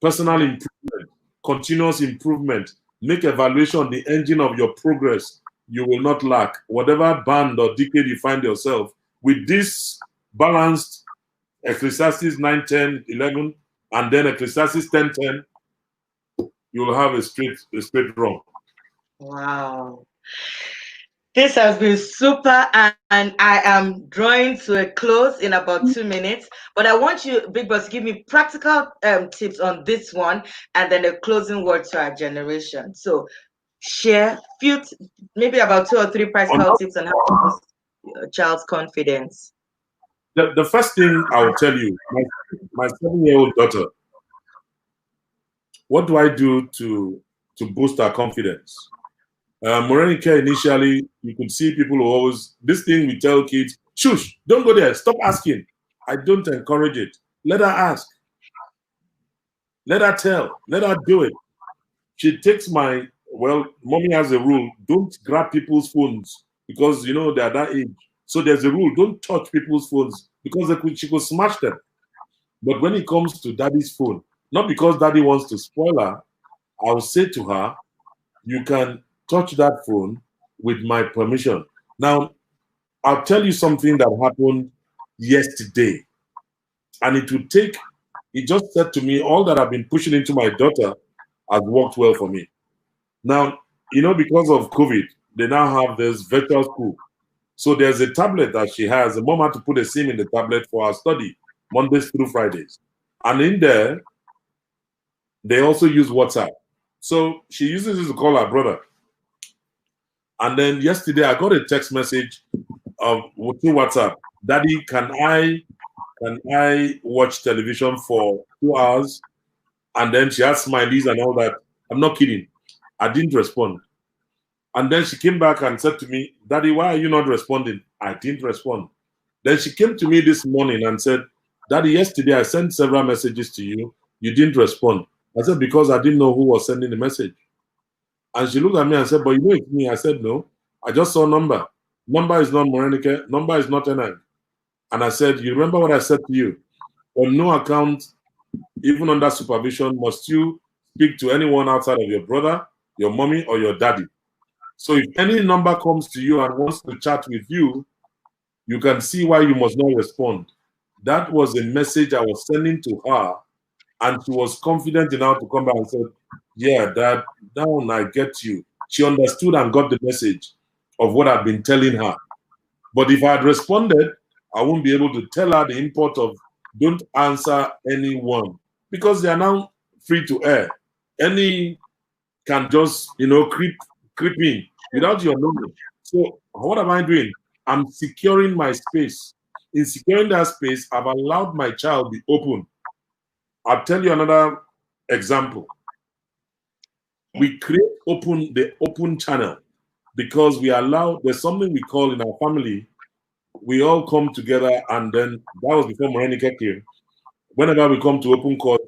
Personal improvement, continuous improvement, make evaluation on the engine of your progress. You will not lack. Whatever band or decade you find yourself, with this balanced Ecclesiastes 9, 10, 11, and then Ecclesiastes 10, 10, you will have a straight run. Wow. This has been super, and I am drawing to a close in about 2 minutes. But I want you, Big Boss, to give me practical tips on this one, and then a closing word to our generation. So, share few, maybe about 2 or 3 practical tips on how to boost your child's confidence. The first thing I will tell you, my 7-year-old daughter, what do I do to boost her confidence? Morenica, initially, you could see people who always, this thing we tell kids, shush, don't go there, stop asking. I don't encourage it. Let her ask. Let her tell. Let her do it. She takes mommy has a rule, don't grab people's phones because, they're that age. So there's a rule, don't touch people's phones because she could smash them. But when it comes to daddy's phone, not because daddy wants to spoil her, I'll say to her, you can touch that phone with my permission. Now, I'll tell you something that happened yesterday. And it just said to me, all that I've been pushing into my daughter has worked well for me. Now, because of COVID, they now have this virtual school. So there's a tablet that she has. The mom had to put a SIM in the tablet for her study, Mondays through Fridays. And in there, they also use WhatsApp. So she uses it to call her brother. And then yesterday, I got a text message through WhatsApp. Daddy, can I watch television for 2 hours? And then she had smileys and all that. I'm not kidding. I didn't respond. And then she came back and said to me, Daddy, why are you not responding? I didn't respond. Then she came to me this morning and said, Daddy, yesterday I sent several messages to you. You didn't respond. I said, because I didn't know who was sending the message. And she looked at me and said, but you know it's me. I said, no. I just saw number. Number is not Morenike. Number is not Enang. And I said, you remember what I said to you? On no account, even under supervision, must you speak to anyone outside of your brother, your mommy, or your daddy. So if any number comes to you and wants to chat with you, you can see why you must not respond. That was a message I was sending to her, and she was confident enough to come back and say, yeah, Dad, down, I get you. She understood and got the message of what I've been telling her. But if I had responded, I won't be able to tell her the import of don't answer anyone because they are now free to air. Any can just, creep in without your knowledge. So what am I doing? I'm securing my space. In securing that space, I've allowed my child be open. I'll tell you another example. We create the open channel because there's something we call in our family, we all come together, and then that was before Morenica came. Whenever we come to open court,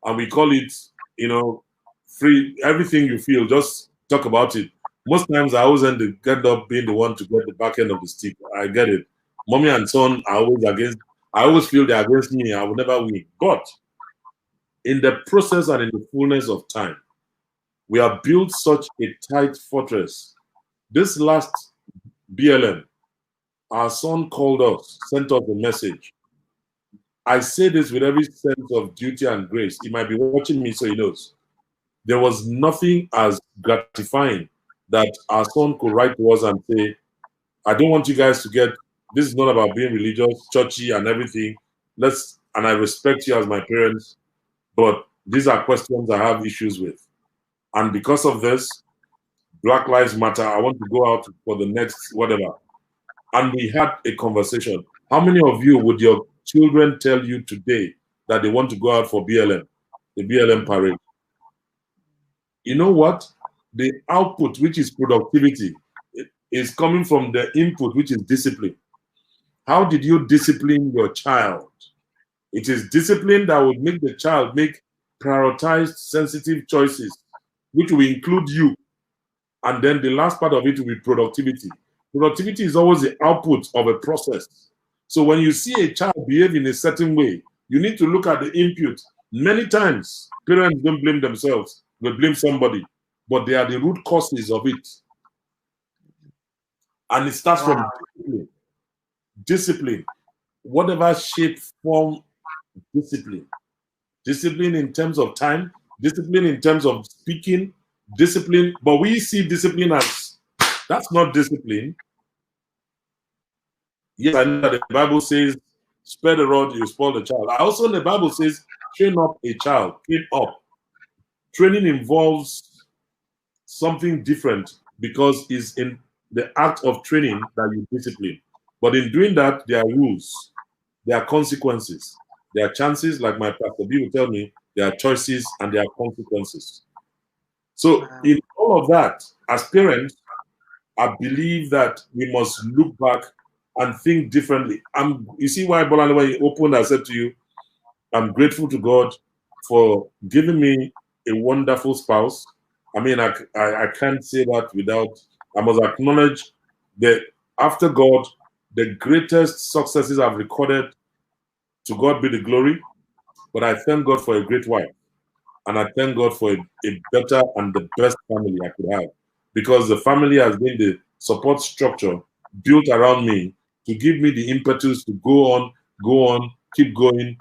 and we call it free, everything you feel, just talk about it. Most times I always end up being the one to get the back end of the stick. I get it. Mommy and son are always against, I always feel they're against me. I will never win. But in the process and in the fullness of time, we have built such a tight fortress. This last BLM, our son called us, sent us a message. I say this with every sense of duty and grace. He might be watching me, so he knows. There was nothing as gratifying that our son could write to us and say, I don't want you guys to get, this is not about being religious, churchy, and everything. And I respect you as my parents, but these are questions I have issues with. And because of this, Black Lives Matter, I want to go out for the next whatever. And we had a conversation. How many of you would your children tell you today that they want to go out for BLM, the BLM parade? You know what? The output, which is productivity, is coming from the input, which is discipline. How did you discipline your child? It is discipline that would make the child make prioritized, sensitive choices, which will include you. And then the last part of it will be productivity. Productivity is always the output of a process. So when you see a child behave in a certain way, you need to look at the input. Many times, parents don't blame themselves, they blame somebody, but they are the root causes of it. And it starts from discipline. Discipline, whatever shape, form, discipline. Discipline in terms of time, discipline in terms of speaking, discipline. But we see discipline as, that's not discipline. Yes, I know that the Bible says, spare the rod, you spoil the child. I also know the Bible says, train up a child, train up. Training involves something different because it's in the act of training that you discipline. But in doing that, there are rules, there are consequences, there are chances, like my Pastor B will tell me, there are choices and there are consequences. So in all of that, as parents, I believe that we must look back and think differently. You see why, Bolanle, when you opened, I said to you, I'm grateful to God for giving me a wonderful spouse. I mean, I can't say that without, I must acknowledge that after God, the greatest successes I've recorded, to God be the glory, but I thank God for a great wife. And I thank God for a better and the best family I could have. Because the family has been the support structure built around me to give me the impetus to go on, keep going,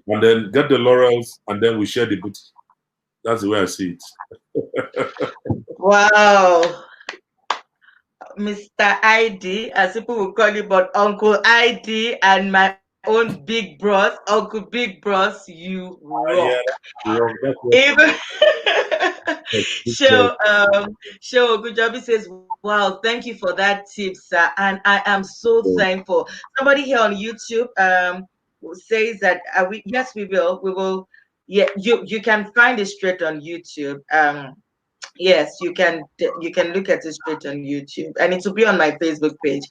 and then get the laurels, and then we share the booty. That's the way I see it. Wow. Mr. ID, as people will call you, but Uncle ID and my own big bros, Uncle Big Bros, you rock. Even show Ogunjobi says, wow, thank you for that tip, sir. And I am so thankful. Somebody here on YouTube says that yes, we will. Yeah, you can find it straight on YouTube. Yes, you can look at it straight on YouTube, and it will be on my Facebook page,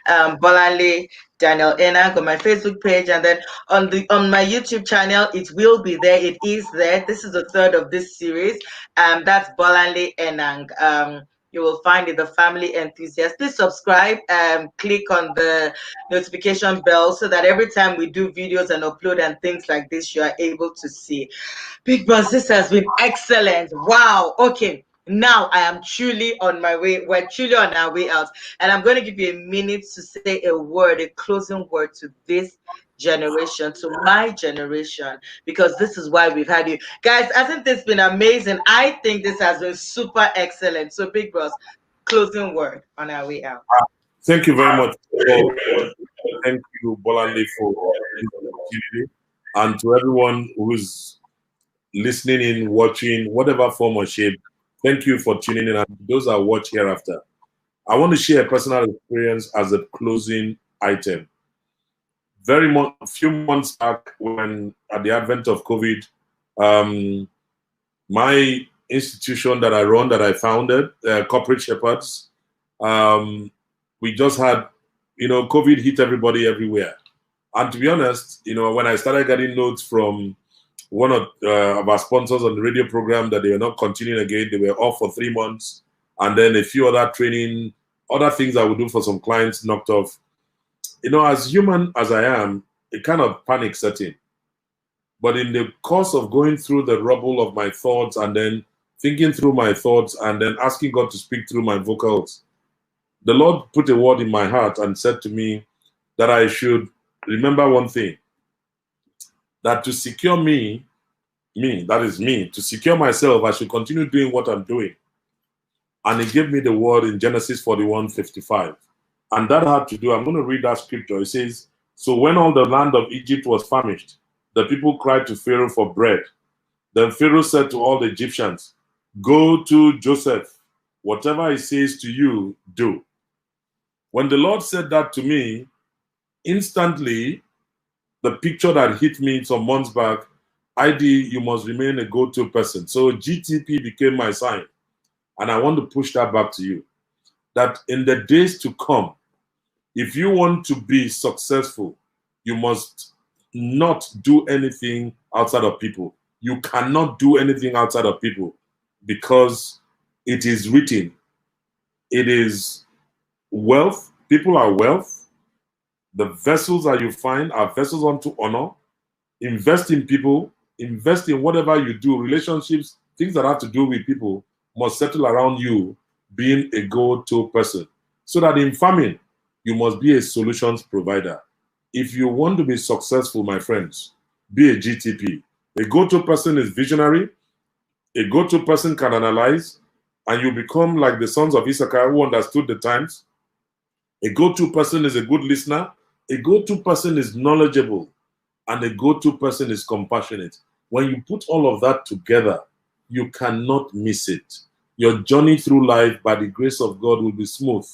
Bolanle Enang on my Facebook page, and then on my YouTube channel, it will be there. It is there. This is the third of this series. That's Bolanle Enang. You will find it, the family enthusiast. Please subscribe. Click on the notification bell so that every time we do videos and upload and things like this, you are able to see. Big Boss, this has been excellent. Wow. Okay. Now I am truly on my way. We're truly on our way out. And I'm going to give you a minute to say a word, a closing word to this generation, to my generation, because this is why we've had you. Guys, hasn't this been amazing? I think this has been super excellent. So Big Boss, closing word on our way out. Thank you very much. Thank you, Bolanle, for this opportunity. And to everyone who's listening in, watching, whatever form or shape, thank you for tuning in. And those that watch hereafter, I want to share a personal experience as a closing item. A few months back, when at the advent of COVID, my institution that I run, that I founded, Corporate Shepherds, we just had, COVID hit everybody everywhere. And to be honest, when I started getting notes from one of our sponsors on the radio program that they were not continuing again. They were off for 3 months. And then a few other training, other things I would do for some clients knocked off. As human as I am, a kind of panic set in. But in the course of going through the rubble of my thoughts and then thinking through my thoughts and then asking God to speak through my vocals, the Lord put a word in my heart and said to me that I should remember one thing, that to secure that is me, to secure myself, I should continue doing what I'm doing. And he gave me the word in Genesis 41:55. And that had to do, I'm going to read that scripture. It says, so when all the land of Egypt was famished, the people cried to Pharaoh for bread. Then Pharaoh said to all the Egyptians, go to Joseph. Whatever he says to you, do. When the Lord said that to me, instantly, the picture that hit me some months back, ID, you must remain a go-to person. So GTP became my sign. And I want to push that back to you. That in the days to come, if you want to be successful, you must not do anything outside of people. You cannot do anything outside of people because it is written. It is wealth. People are wealth. The vessels that you find are vessels unto honor. Invest in people. Invest in whatever you do. Relationships, things that have to do with people must settle around you being a go-to person. So that in farming, you must be a solutions provider. If you want to be successful, my friends, be a GTP. A go-to person is visionary. A go-to person can analyze, and you become like the sons of Issachar who understood the times. A go-to person is a good listener. A go-to person is knowledgeable. And a go-to person is compassionate. When you put all of that together, you cannot miss it. Your journey through life, by the grace of God, will be smooth.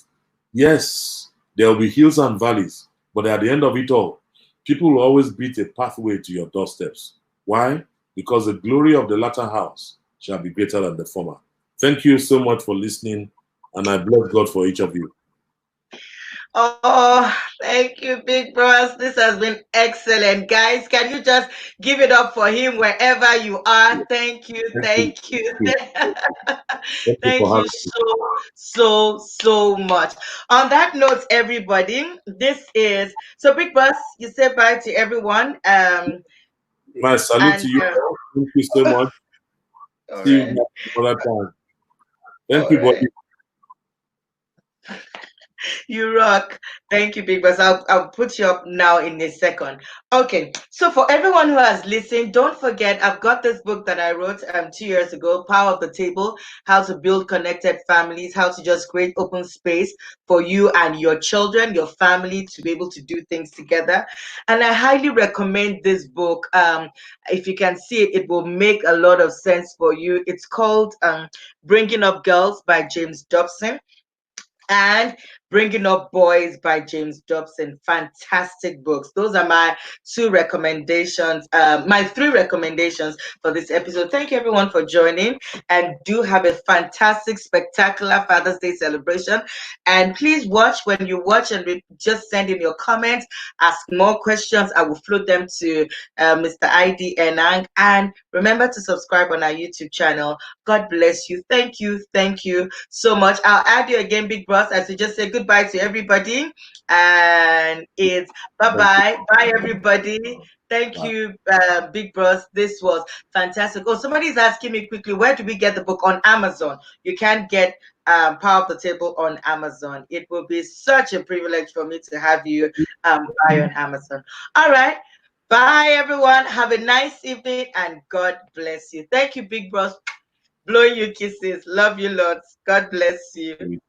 Yes, there will be hills and valleys, but at the end of it all, people will always beat a pathway to your doorsteps. Why? Because the glory of the latter house shall be greater than the former. Thank you so much for listening, and I bless God for each of you. Oh, thank you, Big Bros. This has been excellent. Guys, can you just give it up for him wherever you are? Thank you, thank you. Thank you so much. On that note, everybody, this is, so Big Bros, you say bye to everyone. My salute to you. Thank you so much. See you next another time. Thank you, buddy. You rock. Thank you, Big Boss. I'll put you up now in a second. Okay, so for everyone who has listened, don't forget, I've got this book that I wrote 2 years ago, Power of the Table, How to Build Connected Families, how to just create open space for you and your children, your family, to be able to do things together. And I highly recommend this book. If you can see it, it will make a lot of sense for you. It's called Bringing Up Girls by James Dobson, and Bringing Up Boys by James Dobson. Fantastic books. Those are my two recommendations, my three recommendations for this episode. Thank you everyone for joining, and do have a fantastic, spectacular Father's Day celebration. And please watch. When you watch, and just send in your comments, ask more questions. I will float them to Mr. Idorenyen Enang. And remember to subscribe on our YouTube channel. God bless you. Thank you so much. I'll add you again, Big Boss, as we just say goodbye to everybody. And it's bye-bye. Bye, everybody. Thank you, Big Boss. This was fantastic. Oh, somebody's asking me quickly, where do we get the book? On Amazon. You can get Power of the Table on Amazon. It will be such a privilege for me to have you buy on Amazon. All right. Bye, everyone. Have a nice evening, and God bless you. Thank you, Big Boss. Blowing you kisses. Love you lots. God bless you.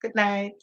Good night.